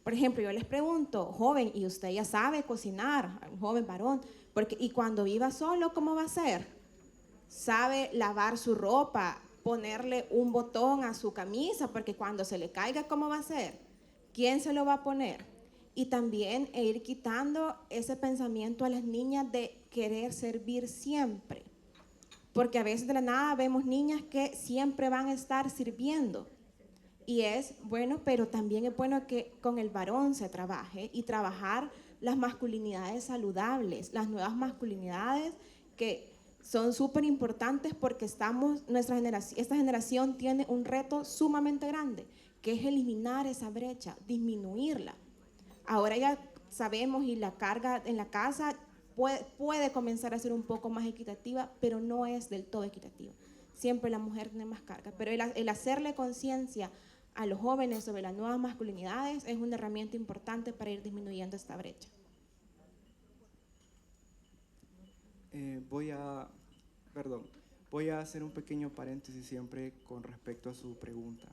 Por ejemplo, yo les pregunto, joven, ¿y usted ya sabe cocinar? Un joven varón, ¿y cuando viva solo, cómo va a ser? ¿Sabe lavar su ropa, ponerle un botón a su camisa? Porque cuando se le caiga, ¿cómo va a ser? ¿Quién se lo va a poner? Y también ir quitando ese pensamiento a las niñas de querer servir siempre. Porque a veces de la nada vemos niñas que siempre van a estar sirviendo. Y es bueno, pero también es bueno que con el varón se trabaje y trabajar las masculinidades saludables, las nuevas masculinidades que son súper importantes porque esta generación tiene un reto sumamente grande, que es eliminar esa brecha, disminuirla. Ahora ya sabemos y la carga en la casa puede comenzar a ser un poco más equitativa, pero no es del todo equitativa. Siempre la mujer tiene más carga, pero el hacerle conciencia a los jóvenes sobre las nuevas masculinidades es una herramienta importante para ir disminuyendo esta brecha. Voy a hacer un pequeño paréntesis siempre con respecto a su pregunta.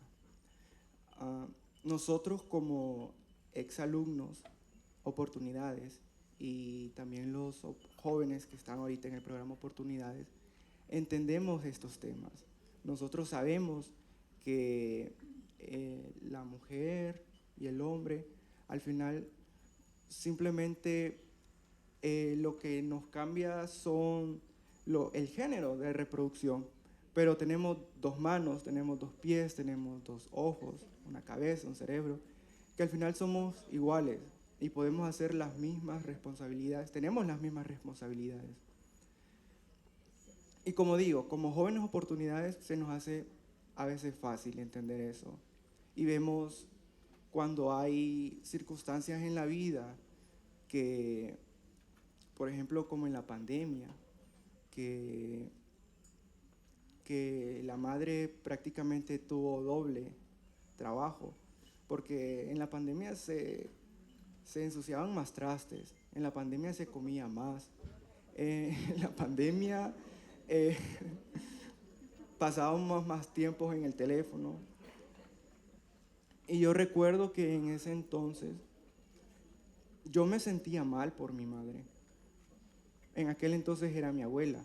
Nosotros como exalumnos, Oportunidades, y también los jóvenes que están ahorita en el programa Oportunidades, entendemos estos temas. Nosotros sabemos que la mujer y el hombre, al final, simplemente lo que nos cambia son el género de reproducción, pero tenemos 2 manos, tenemos 2 pies, tenemos 2 ojos, una cabeza, un cerebro, que al final somos iguales y podemos hacer las mismas responsabilidades, tenemos las mismas responsabilidades. Y como digo, como jóvenes Oportunidades se nos hace a veces fácil entender eso. Y vemos cuando hay circunstancias en la vida que, por ejemplo, como en la pandemia, que la madre prácticamente tuvo doble trabajo, porque en la pandemia se ensuciaban más trastes, en la pandemia se comía más, en la pandemia pasábamos más tiempos en el teléfono. Y yo recuerdo que en ese entonces yo me sentía mal por mi madre. En aquel entonces era mi abuela,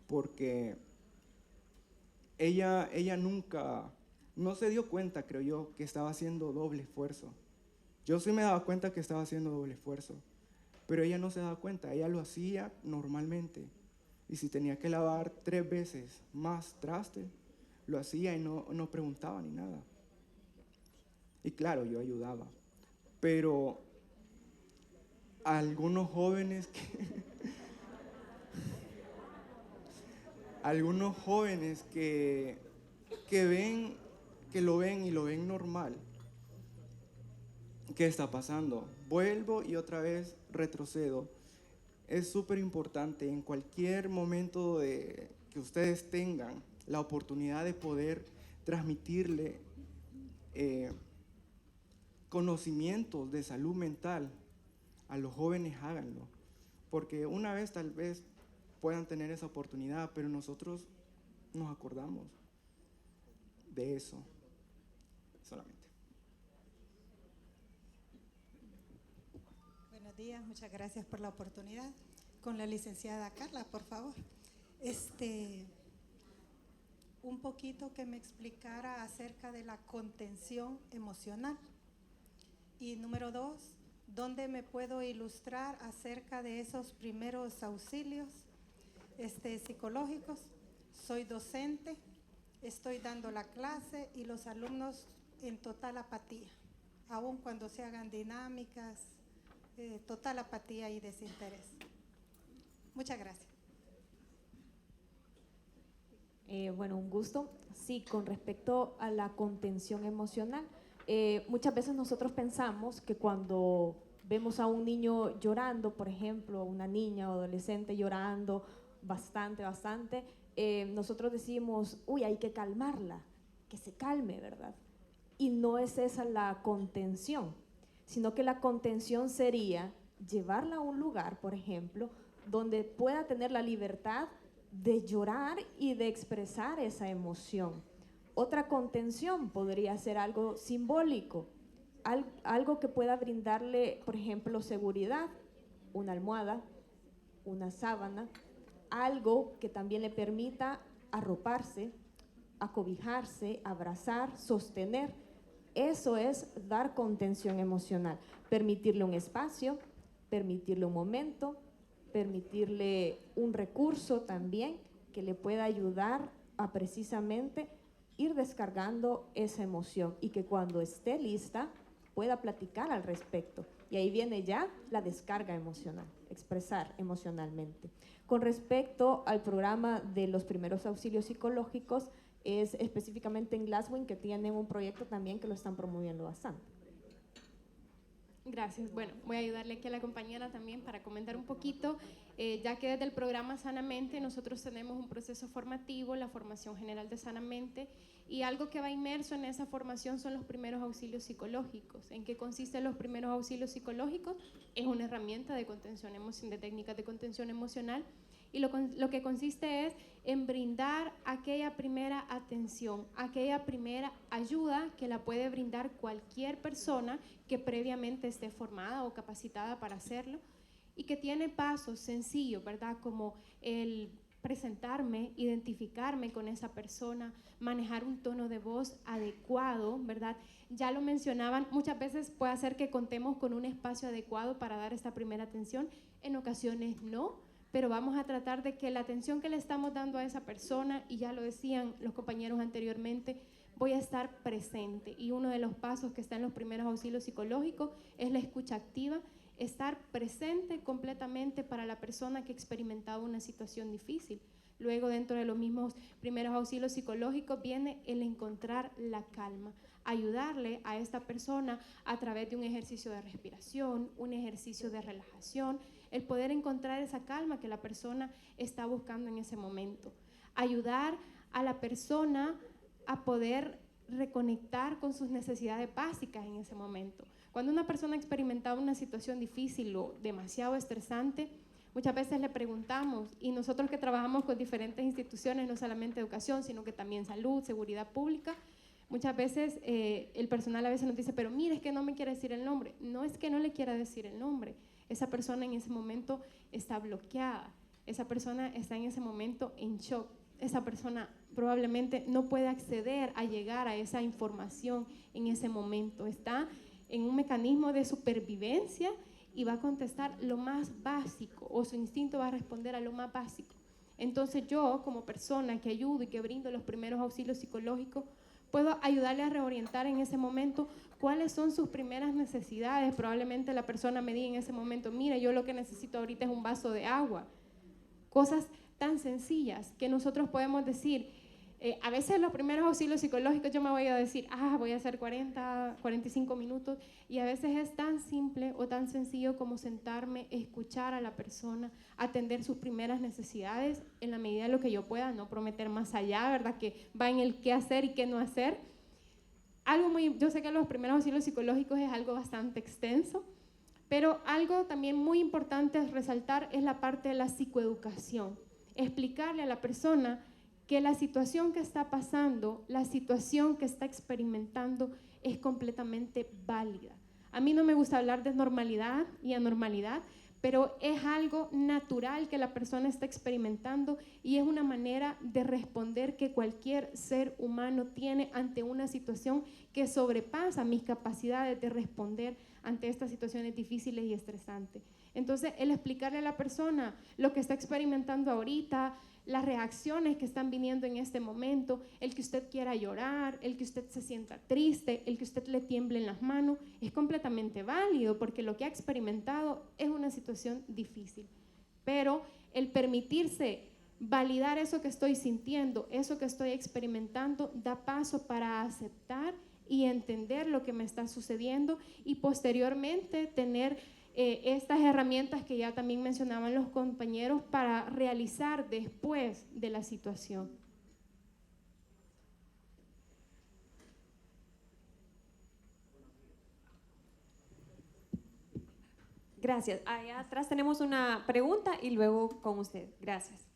porque ella nunca, no se dio cuenta, creo yo, que estaba haciendo doble esfuerzo. Yo sí me daba cuenta que estaba haciendo doble esfuerzo, pero ella no se daba cuenta, ella lo hacía normalmente. Y si tenía que lavar 3 veces más trastes, lo hacía y no preguntaba ni nada. Y claro, yo ayudaba, pero algunos jóvenes que lo ven normal. ¿Qué está pasando? Vuelvo y otra vez retrocedo. Es súper importante en cualquier momento que ustedes tengan la oportunidad de poder transmitirle conocimientos de salud mental a los jóvenes, háganlo. Porque una vez tal vez puedan tener esa oportunidad, pero nosotros nos acordamos de eso solamente. Buenos días, muchas gracias por la oportunidad. Con la licenciada Carla, por favor. Un poquito que me explicara acerca de la contención emocional. Y número 2, ¿dónde me puedo ilustrar acerca de esos primeros auxilios psicológicos? Soy docente, estoy dando la clase y los alumnos en total apatía, aun cuando se hagan dinámicas, total apatía y desinterés. Muchas gracias. Bueno, un gusto. Sí, con respecto a la contención emocional, muchas veces nosotros pensamos que cuando vemos a un niño llorando, por ejemplo, una niña o adolescente llorando bastante, nosotros decimos, uy, hay que calmarla, que se calme, ¿verdad? Y no es esa la contención, sino que la contención sería llevarla a un lugar, por ejemplo, donde pueda tener la libertad de llorar y de expresar esa emoción. Otra contención podría ser algo simbólico, algo que pueda brindarle, por ejemplo, seguridad, una almohada, una sábana, algo que también le permita arroparse, acobijarse, abrazar, sostener. Eso es dar contención emocional, permitirle un espacio, permitirle un momento, permitirle un recurso también que le pueda ayudar a precisamente ir descargando esa emoción y que cuando esté lista pueda platicar al respecto. Y ahí viene ya la descarga emocional, expresar emocionalmente. Con respecto al programa de los primeros auxilios psicológicos, es específicamente en Glasswing que tienen un proyecto también que lo están promoviendo bastante. Gracias. Bueno, voy a ayudarle aquí a la compañera también para comentar un poquito, ya que desde el programa Sanamente nosotros tenemos un proceso formativo, la formación general de Sanamente, y algo que va inmerso en esa formación son los primeros auxilios psicológicos. ¿En qué consisten los primeros auxilios psicológicos? Es una herramienta de contención de técnicas de contención emocional, y lo que consiste es en brindar aquella primera atención, aquella primera ayuda que la puede brindar cualquier persona que previamente esté formada o capacitada para hacerlo, y que tiene pasos sencillos, ¿verdad? Como el presentarme, identificarme con esa persona, manejar un tono de voz adecuado, ¿verdad? Ya lo mencionaban, muchas veces puede ser que contemos con un espacio adecuado para dar esta primera atención, en ocasiones no, pero vamos a tratar de que la atención que le estamos dando a esa persona, y ya lo decían los compañeros anteriormente, voy a estar presente, y uno de los pasos que está en los primeros auxilios psicológicos es la escucha activa, estar presente completamente para la persona que ha experimentado una situación difícil. Luego, dentro de los mismos primeros auxilios psicológicos viene el encontrar la calma, ayudarle a esta persona a través de un ejercicio de respiración, un ejercicio de relajación, el poder encontrar esa calma que la persona está buscando en ese momento. Ayudar a la persona a poder reconectar con sus necesidades básicas en ese momento. Cuando una persona ha experimentado una situación difícil o demasiado estresante, muchas veces le preguntamos, y nosotros que trabajamos con diferentes instituciones, no solamente educación, sino que también salud, seguridad pública, muchas veces el personal a veces nos dice, pero mire, es que no me quiere decir el nombre. No es que no le quiera decir el nombre, esa persona en ese momento está bloqueada, esa persona está en ese momento en shock, esa persona probablemente no puede acceder a llegar a esa información en ese momento, está en un mecanismo de supervivencia y va a contestar lo más básico, o su instinto va a responder a lo más básico. Entonces yo, como persona que ayudo y que brindo los primeros auxilios psicológicos, puedo ayudarle a reorientar en ese momento cuáles son sus primeras necesidades. Probablemente la persona me diga en ese momento, mira, yo lo que necesito ahorita es un vaso de agua. Cosas tan sencillas que nosotros podemos decir, a veces los primeros auxilios psicológicos yo me voy a decir, voy a hacer 40, 45 minutos, y a veces es tan simple o tan sencillo como sentarme, escuchar a la persona, atender sus primeras necesidades en la medida de lo que yo pueda, no prometer más allá, ¿verdad? Que va en el qué hacer y qué no hacer. Yo sé que los primeros auxilios psicológicos es algo bastante extenso, pero algo también muy importante es resaltar es la parte de la psicoeducación, explicarle a la persona que la situación que está pasando, la situación que está experimentando es completamente válida. A mí no me gusta hablar de normalidad y anormalidad, pero es algo natural que la persona está experimentando, y es una manera de responder que cualquier ser humano tiene ante una situación que sobrepasa mis capacidades de responder ante estas situaciones difíciles y estresantes. Entonces, el explicarle a la persona lo que está experimentando ahorita, las reacciones que están viniendo en este momento, el que usted quiera llorar, el que usted se sienta triste, el que usted le tiemble en las manos, es completamente válido, porque lo que ha experimentado es una situación difícil. Pero el permitirse validar eso que estoy sintiendo, eso que estoy experimentando, da paso para aceptar y entender lo que me está sucediendo, y posteriormente tener estas herramientas que ya también mencionaban los compañeros para realizar después de la situación. Gracias. Allá atrás tenemos una pregunta y luego con usted. Gracias.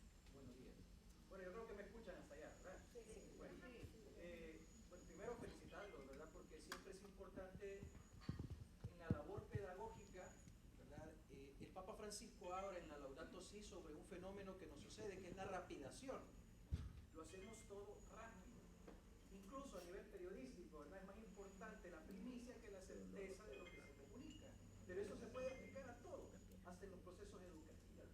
Bueno, yo creo que me escuchan hasta allá, ¿verdad? Sí. Bueno, primero felicitarlos, ¿verdad? Porque siempre es importante en la labor pedagógica, ¿verdad? El Papa Francisco habla en la Laudato Si sobre un fenómeno que nos sucede, que es la rapidación. Lo hacemos todo rápido, incluso a nivel periodístico, ¿verdad? Es más importante la primicia que la certeza de lo que se comunica. Pero eso se puede aplicar a todo, hasta en los procesos educativos.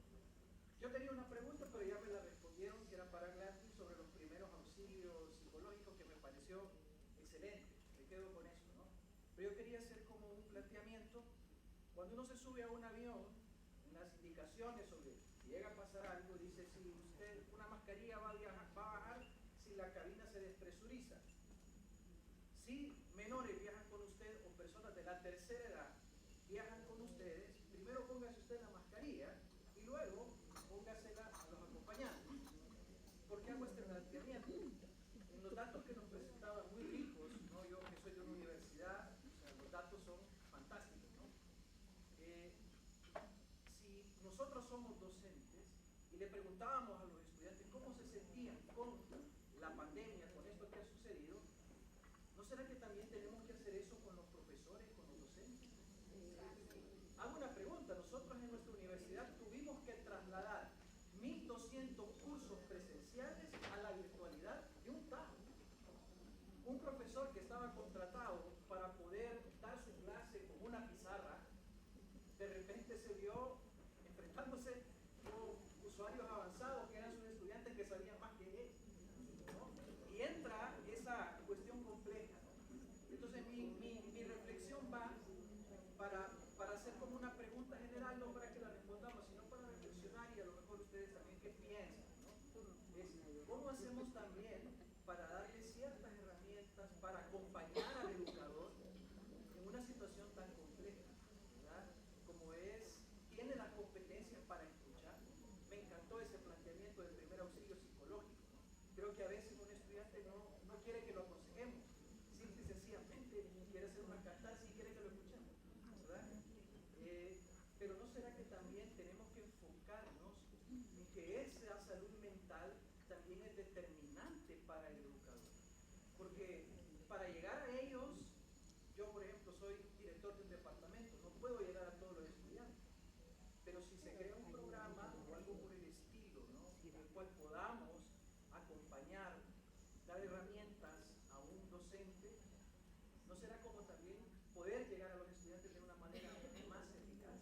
Yo tenía una pregunta, pero ya me la respondieron, que era para Gladys, sobre los primeros auxilios psicológicos, que me pareció excelente. Me quedo con eso, ¿no? Pero yo quería hacer como un planteamiento Cuando uno se sube a un avión, unas indicaciones sobre si llega a pasar algo, dice si usted una mascarilla va a bajar si la cabina se despresuriza. Si menores viajan con usted o personas de la tercera edad viajan con ustedes, primero póngase usted la mascarilla y luego póngasela a los acompañantes. ¿Por qué hago este planteamiento? En los datos que nos presentaban muy ricos, ¿no? Yo que soy de una universidad, o sea, los datos son fantásticos, ¿no? Si nosotros somos docentes y le preguntábamos a los estudiantes cómo se sentían con la pandemia, con esto que ha sucedido, ¿no será que también tenemos que hacer eso con los profesores, con los docentes? Hago una pregunta, nosotros en nuestra universidad tuvimos que trasladar 1.200 cursos presenciales a la virtualidad de un tajo. Un profesor que estaba contratado para poder dar su clase con una pizarra, de repente se vio enfrentándose con usuarios avanzados que eran sus estudiantes que sabían más que él, ¿no? Y entra esa cuestión compleja, ¿no? Entonces mi reflexión va para hacer como una pregunta general, no para que la respondamos, sino para reflexionar y a lo mejor ustedes también qué piensan, ¿no? Es cómo hacemos también para darle ciertas herramientas para acompañar al educador en una situación tan compleja, ¿verdad? Como es, tiene las competencias para escuchar. Me encantó ese planteamiento del primer auxilio psicológico, ¿no? Creo que a veces un estudiante no quiere que lo aconsejemos, simple y sencillamente quiere hacer una catarsis y quiere que lo escuchemos, ¿verdad? Pero ¿no será que también tenemos que enfocarnos en que esa salud mental también es determinante para el educador? Porque para llegar a ellos, yo por ejemplo soy director de un departamento, no puedo llegar a todos los estudiantes, pero si se crea un programa o algo por el estilo, ¿no? En el cual podamos acompañar, dar herramientas a un docente, ¿no será como también poder llegar a los estudiantes de una manera más eficaz?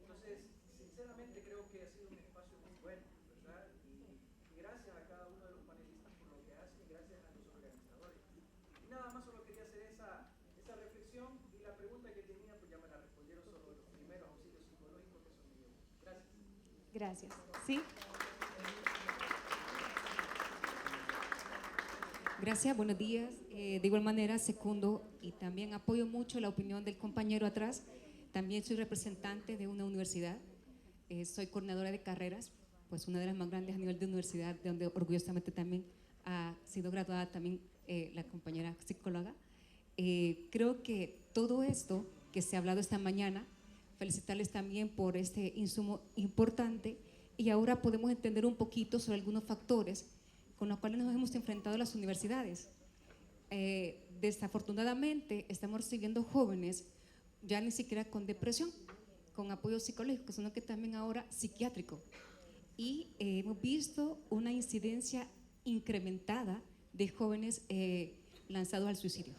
Entonces, sinceramente creo que ha sido un espacio muy bueno, ¿verdad? Y gracias a cada uno de los panelistas por lo que hacen y gracias a los organizadores. Y nada más solo quería hacer esa reflexión y la pregunta que tenía, pues ya me la respondieron sobre los primeros auxilios psicológicos que son míos. Gracias. Gracias. ¿Sí? Gracias, buenos días. De igual manera, secundo y también apoyo mucho la opinión del compañero atrás. También soy representante de una universidad, soy coordinadora de carreras, pues una de las más grandes a nivel de universidad, de donde orgullosamente también ha sido graduada también la compañera psicóloga. Creo que todo esto que se ha hablado esta mañana, felicitarles también por este insumo importante y ahora podemos entender un poquito sobre algunos factores con los cuales nos hemos enfrentado las universidades. Desafortunadamente estamos recibiendo jóvenes ya ni siquiera con depresión, con apoyo psicológico, sino que también ahora psiquiátrico. Y hemos visto una incidencia incrementada de jóvenes lanzados al suicidio.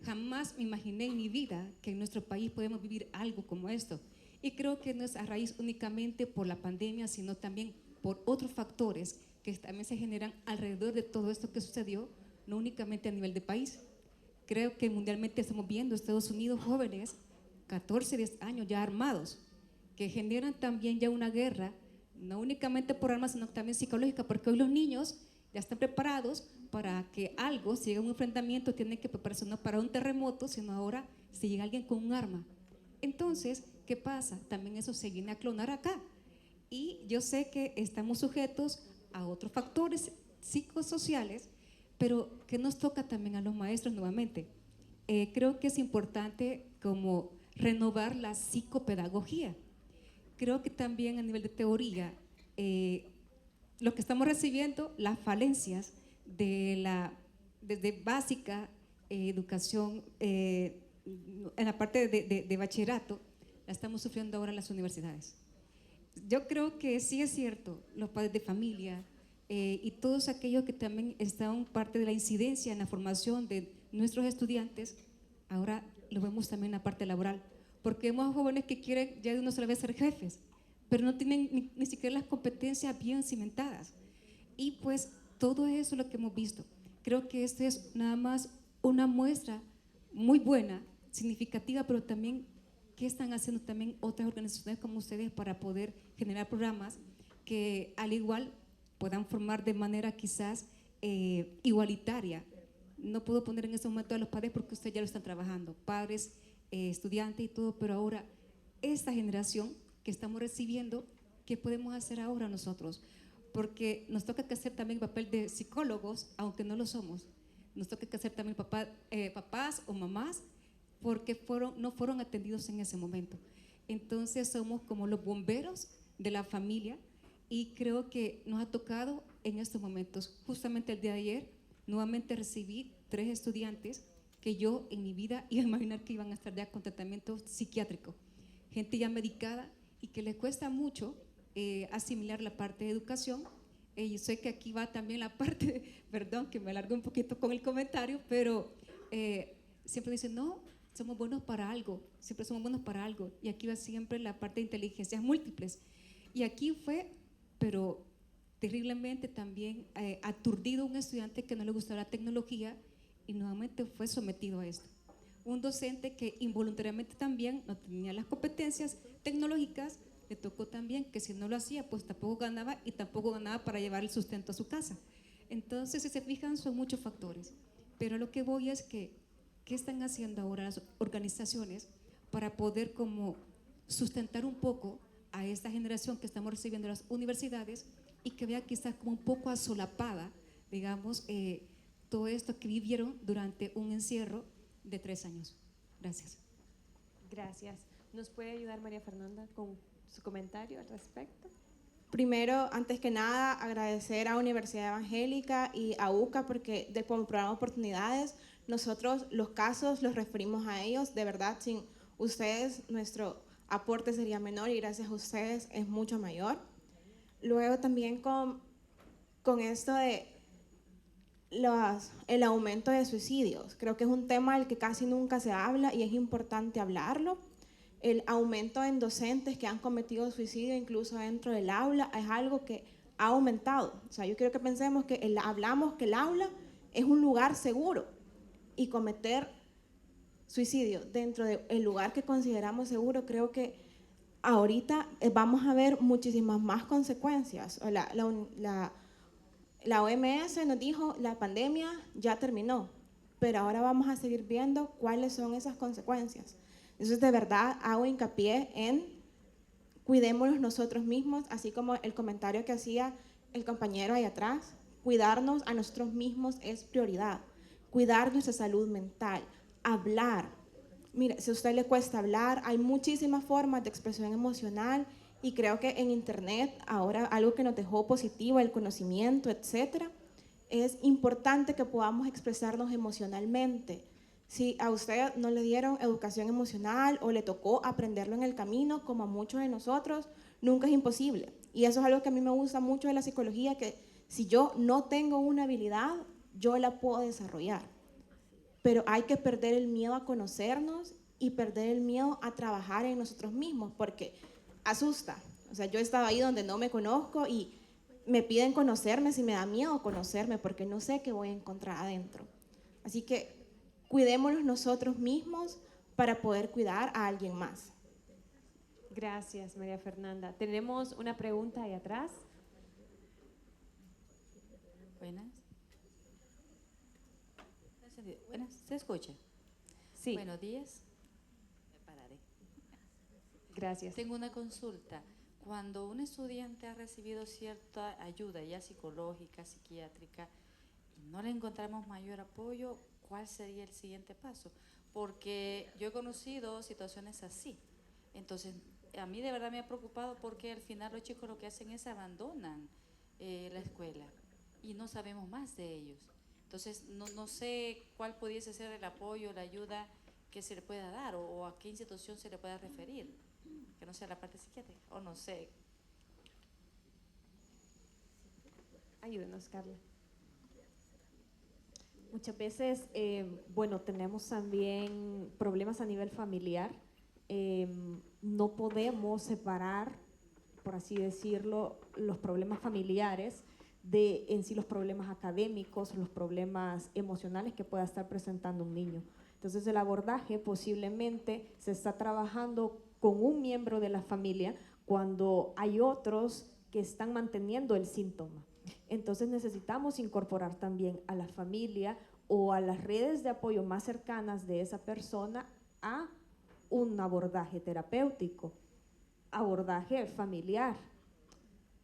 Jamás me imaginé en mi vida que en nuestro país podemos vivir algo como esto. Y creo que no es a raíz únicamente por la pandemia, sino también por otros factores que también se generan alrededor de todo esto que sucedió, no únicamente a nivel de país. Creo que mundialmente estamos viendo Estados Unidos jóvenes, 14, 10 años ya armados, que generan también ya una guerra, no únicamente por armas, sino también psicológica, porque hoy los niños ya están preparados para que algo, si llega un enfrentamiento, tienen que prepararse no para un terremoto, sino ahora si llega alguien con un arma. Entonces, ¿qué pasa? También eso se viene a clonar acá. Y yo sé que estamos sujetos a otros factores psicosociales, pero que nos toca también a los maestros nuevamente. Creo que es importante como renovar la psicopedagogía. Creo que también a nivel de teoría, lo que estamos recibiendo, las falencias desde básica, educación, en la parte de bachillerato, la estamos sufriendo ahora en las universidades. Yo creo que sí es cierto, los padres de familia y todos aquellos que también están parte de la incidencia en la formación de nuestros estudiantes, ahora lo vemos también en la parte laboral, porque vemos a jóvenes que quieren ya de una sola vez ser jefes, pero no tienen ni siquiera las competencias bien cimentadas. Y pues todo eso es lo que hemos visto. Creo que esto es nada más una muestra muy buena, significativa, pero también qué están haciendo también otras organizaciones como ustedes para poder generar programas que al igual puedan formar de manera quizás igualitaria. No puedo poner en este momento a los padres porque ustedes ya lo están trabajando, padres, estudiantes y todo, pero ahora esta generación que estamos recibiendo, ¿qué podemos hacer ahora nosotros? Porque nos toca que hacer también el papel de psicólogos, aunque no lo somos. Nos toca que hacer también papás o mamás, porque no fueron atendidos en ese momento. Entonces somos como los bomberos de la familia y creo que nos ha tocado en estos momentos. Justamente el día de ayer, nuevamente recibí 3 estudiantes que yo en mi vida iba a imaginar que iban a estar ya con tratamiento psiquiátrico. Gente ya medicada y que les cuesta mucho asimilar la parte de educación. Yo sé que aquí va también la parte, perdón que me alargo un poquito con el comentario, pero siempre dicen, no, somos buenos para algo, siempre somos buenos para algo. Y aquí va siempre la parte de inteligencias múltiples. Y aquí fue, pero terriblemente también aturdido un estudiante que no le gustaba la tecnología y nuevamente fue sometido a esto. Un docente que involuntariamente también no tenía las competencias tecnológicas, le tocó también que si no lo hacía, pues tampoco ganaba y tampoco ganaba para llevar el sustento a su casa. Entonces, si se fijan, son muchos factores. Pero a lo que voy es que, ¿qué están haciendo ahora las organizaciones para poder como sustentar un poco a esta generación que estamos recibiendo en las universidades y que vea quizás como un poco asolapada, digamos, todo esto que vivieron durante un encierro de 3 años? Gracias. Gracias. ¿Nos puede ayudar María Fernanda con su comentario al respecto? Primero, antes que nada, agradecer a Universidad Evangélica y a UCA porque como programa de oportunidades, nosotros los casos los referimos a ellos. De verdad, sin ustedes nuestro aporte sería menor y gracias a ustedes es mucho mayor. Luego también con esto de el aumento de suicidios. Creo que es un tema del que casi nunca se habla y es importante hablarlo. El aumento en docentes que han cometido suicidio incluso dentro del aula es algo que ha aumentado. O sea, yo quiero que pensemos que hablamos que el aula es un lugar seguro y cometer suicidio dentro del lugar que consideramos seguro, creo que ahorita vamos a ver muchísimas más consecuencias. La OMS nos dijo, la pandemia ya terminó, pero ahora vamos a seguir viendo cuáles son esas consecuencias. Entonces, de verdad, hago hincapié en cuidémonos nosotros mismos, así como el comentario que hacía el compañero ahí atrás, cuidarnos a nosotros mismos es prioridad, cuidar nuestra salud mental, hablar. Mire, si a usted le cuesta hablar, hay muchísimas formas de expresión emocional y creo que en internet ahora algo que nos dejó positivo, el conocimiento, etcétera, es importante que podamos expresarnos emocionalmente. Si a usted no le dieron educación emocional o le tocó aprenderlo en el camino, como a muchos de nosotros, nunca es imposible. Y eso es algo que a mí me gusta mucho de la psicología, que si yo no tengo una habilidad, yo la puedo desarrollar. Pero hay que perder el miedo a conocernos y perder el miedo a trabajar en nosotros mismos, porque asusta. O sea, yo he estado ahí donde no me conozco y me piden conocerme si me da miedo conocerme, porque no sé qué voy a encontrar adentro. Así que cuidémonos nosotros mismos para poder cuidar a alguien más. Gracias, María Fernanda. Tenemos una pregunta ahí atrás. Buenas. Buenas, ¿se escucha? Sí. Buenos días. Me pararé. Gracias. Tengo una consulta. Cuando un estudiante ha recibido cierta ayuda ya psicológica, psiquiátrica, y no le encontramos mayor apoyo, ¿cuál sería el siguiente paso? Porque yo he conocido situaciones así. Entonces, a mí de verdad me ha preocupado porque al final los chicos lo que hacen es abandonan la escuela y no sabemos más de ellos. Entonces, no sé cuál pudiese ser el apoyo, la ayuda que se le pueda dar o a qué institución se le pueda referir, que no sea la parte psiquiátrica, o no sé. Ayúdenos, Carla. Muchas veces, bueno, tenemos también problemas a nivel familiar. No podemos separar, por así decirlo, los problemas familiares de en sí los problemas académicos, los problemas emocionales que pueda estar presentando un niño. Entonces el abordaje posiblemente se está trabajando con un miembro de la familia cuando hay otros que están manteniendo el síntoma. Entonces necesitamos incorporar también a la familia o a las redes de apoyo más cercanas de esa persona a un abordaje terapéutico, abordaje familiar.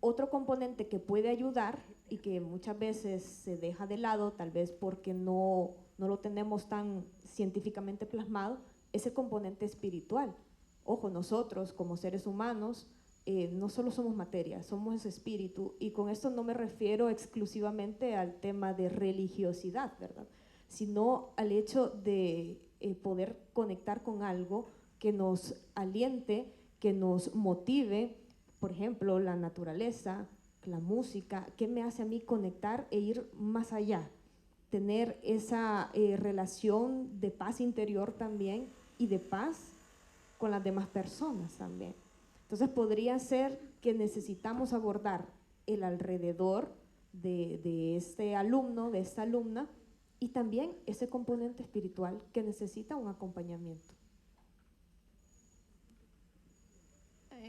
Otro componente que puede ayudar y que muchas veces se deja de lado, tal vez porque no lo tenemos tan científicamente plasmado, es el componente espiritual. Ojo, nosotros como seres humanos no solo somos materia, somos espíritu, y con esto no me refiero exclusivamente al tema de religiosidad, ¿verdad? Sino al hecho de poder conectar con algo que nos aliente, que nos motive, por ejemplo, la naturaleza, la música, que me hace a mí conectar e ir más allá, tener esa relación de paz interior también y de paz con las demás personas también. Entonces podría ser que necesitamos abordar el alrededor de este alumno, de esta alumna, y también ese componente espiritual que necesita un acompañamiento.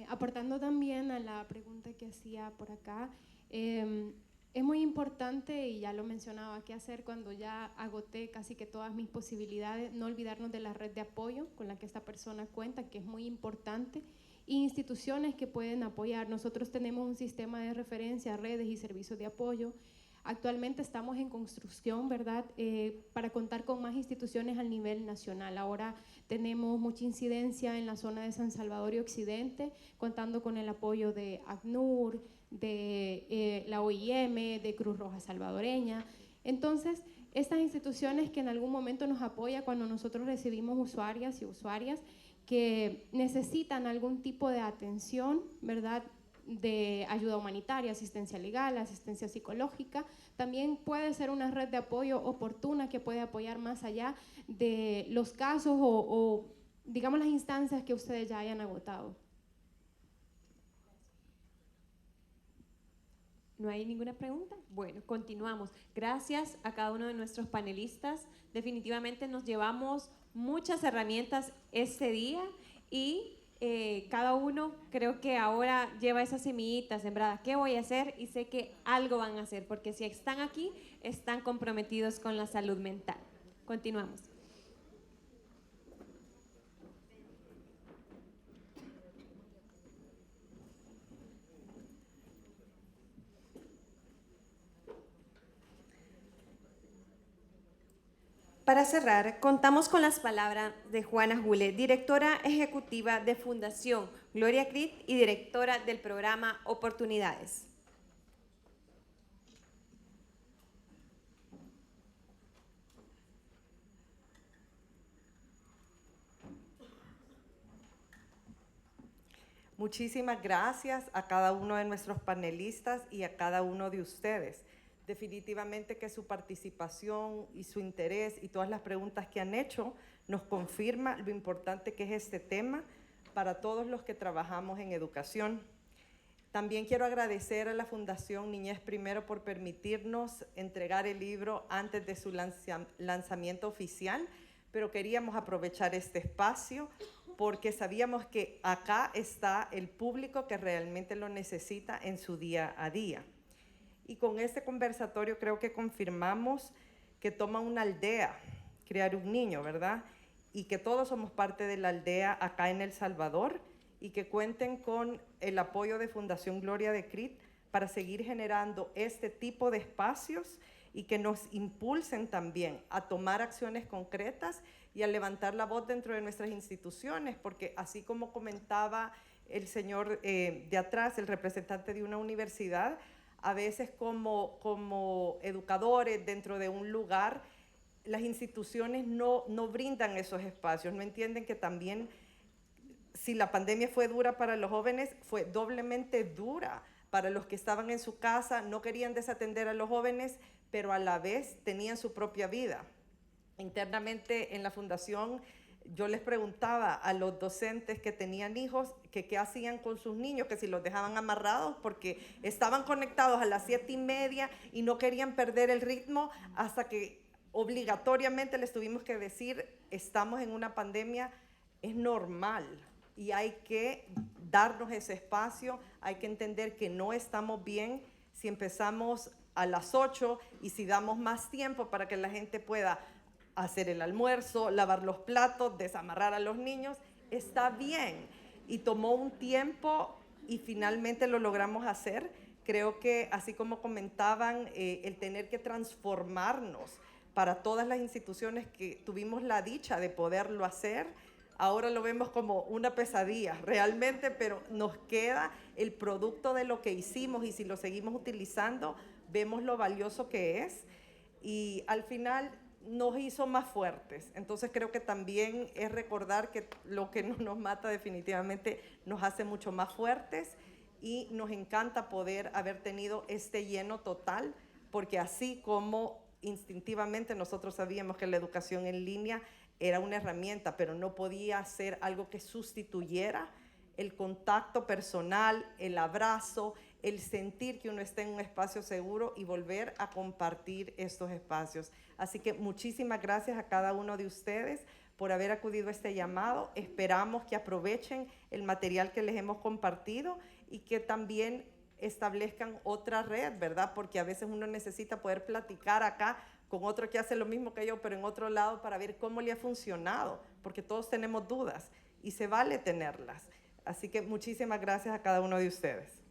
Aportando también a la pregunta que hacía por acá, es muy importante, y ya lo mencionaba, qué hacer cuando ya agoté casi que todas mis posibilidades, no olvidarnos de la red de apoyo con la que esta persona cuenta, que es muy importante, y instituciones que pueden apoyar. Nosotros tenemos un sistema de referencia, redes y servicios de apoyo. Actualmente estamos en construcción, ¿verdad?, para contar con más instituciones a nivel nacional. Ahora tenemos mucha incidencia en la zona de San Salvador y Occidente, contando con el apoyo de ACNUR, de la OIM, de Cruz Roja Salvadoreña. Entonces, estas instituciones que en algún momento nos apoyan cuando nosotros recibimos usuarias y usuarias que necesitan algún tipo de atención, ¿verdad?, de ayuda humanitaria, asistencia legal, asistencia psicológica. También puede ser una red de apoyo oportuna que puede apoyar más allá de los casos o digamos las instancias que ustedes ya hayan agotado. ¿No hay ninguna pregunta? Bueno, continuamos. Gracias a cada uno de nuestros panelistas. Definitivamente nos llevamos muchas herramientas este día y cada uno creo que ahora lleva esa semillita sembrada. ¿Qué voy a hacer? Y sé que algo van a hacer, porque si están aquí, están comprometidos con la salud mental. Continuamos. Para cerrar, contamos con las palabras de Juana Jule, directora ejecutiva de Fundación Gloria Crit y directora del programa Oportunidades. Muchísimas gracias a cada uno de nuestros panelistas y a cada uno de ustedes. Definitivamente que su participación y su interés y todas las preguntas que han hecho nos confirma lo importante que es este tema para todos los que trabajamos en educación. También quiero agradecer a la Fundación Niñez Primero por permitirnos entregar el libro antes de su lanzamiento oficial, pero queríamos aprovechar este espacio porque sabíamos que acá está el público que realmente lo necesita en su día a día. Y con este conversatorio creo que confirmamos que toma una aldea crear un niño, ¿verdad? Y que todos somos parte de la aldea acá en El Salvador y que cuenten con el apoyo de Fundación Gloria de Crit para seguir generando este tipo de espacios y que nos impulsen también a tomar acciones concretas y a levantar la voz dentro de nuestras instituciones, porque así como comentaba el señor de atrás, el representante de una universidad, a veces como educadores dentro de un lugar, las instituciones no brindan esos espacios, no entienden que también si la pandemia fue dura para los jóvenes, fue doblemente dura para los que estaban en su casa, no querían desatender a los jóvenes, pero a la vez tenían su propia vida. Internamente en la fundación yo les preguntaba a los docentes que tenían hijos que qué hacían con sus niños, que si los dejaban amarrados porque estaban conectados a las 7:30 y no querían perder el ritmo hasta que obligatoriamente les tuvimos que decir, estamos en una pandemia, es normal y hay que darnos ese espacio, hay que entender que no estamos bien si empezamos a las 8 y si damos más tiempo para que la gente pueda hacer el almuerzo, lavar los platos, desamarrar a los niños, está bien. Y tomó un tiempo y finalmente lo logramos hacer. Creo que, así como comentaban, el tener que transformarnos para todas las instituciones que tuvimos la dicha de poderlo hacer, ahora lo vemos como una pesadilla realmente, pero nos queda el producto de lo que hicimos y si lo seguimos utilizando, vemos lo valioso que es y al final nos hizo más fuertes. Entonces creo que también es recordar que lo que no nos mata definitivamente nos hace mucho más fuertes y nos encanta poder haber tenido este lleno total, porque así como instintivamente nosotros sabíamos que la educación en línea era una herramienta, pero no podía ser algo que sustituyera el contacto personal, el abrazo, el sentir que uno está en un espacio seguro y volver a compartir estos espacios. Así que muchísimas gracias a cada uno de ustedes por haber acudido a este llamado. Esperamos que aprovechen el material que les hemos compartido y que también establezcan otra red, ¿verdad? Porque a veces uno necesita poder platicar acá con otro que hace lo mismo que yo, pero en otro lado para ver cómo le ha funcionado, porque todos tenemos dudas y se vale tenerlas. Así que muchísimas gracias a cada uno de ustedes.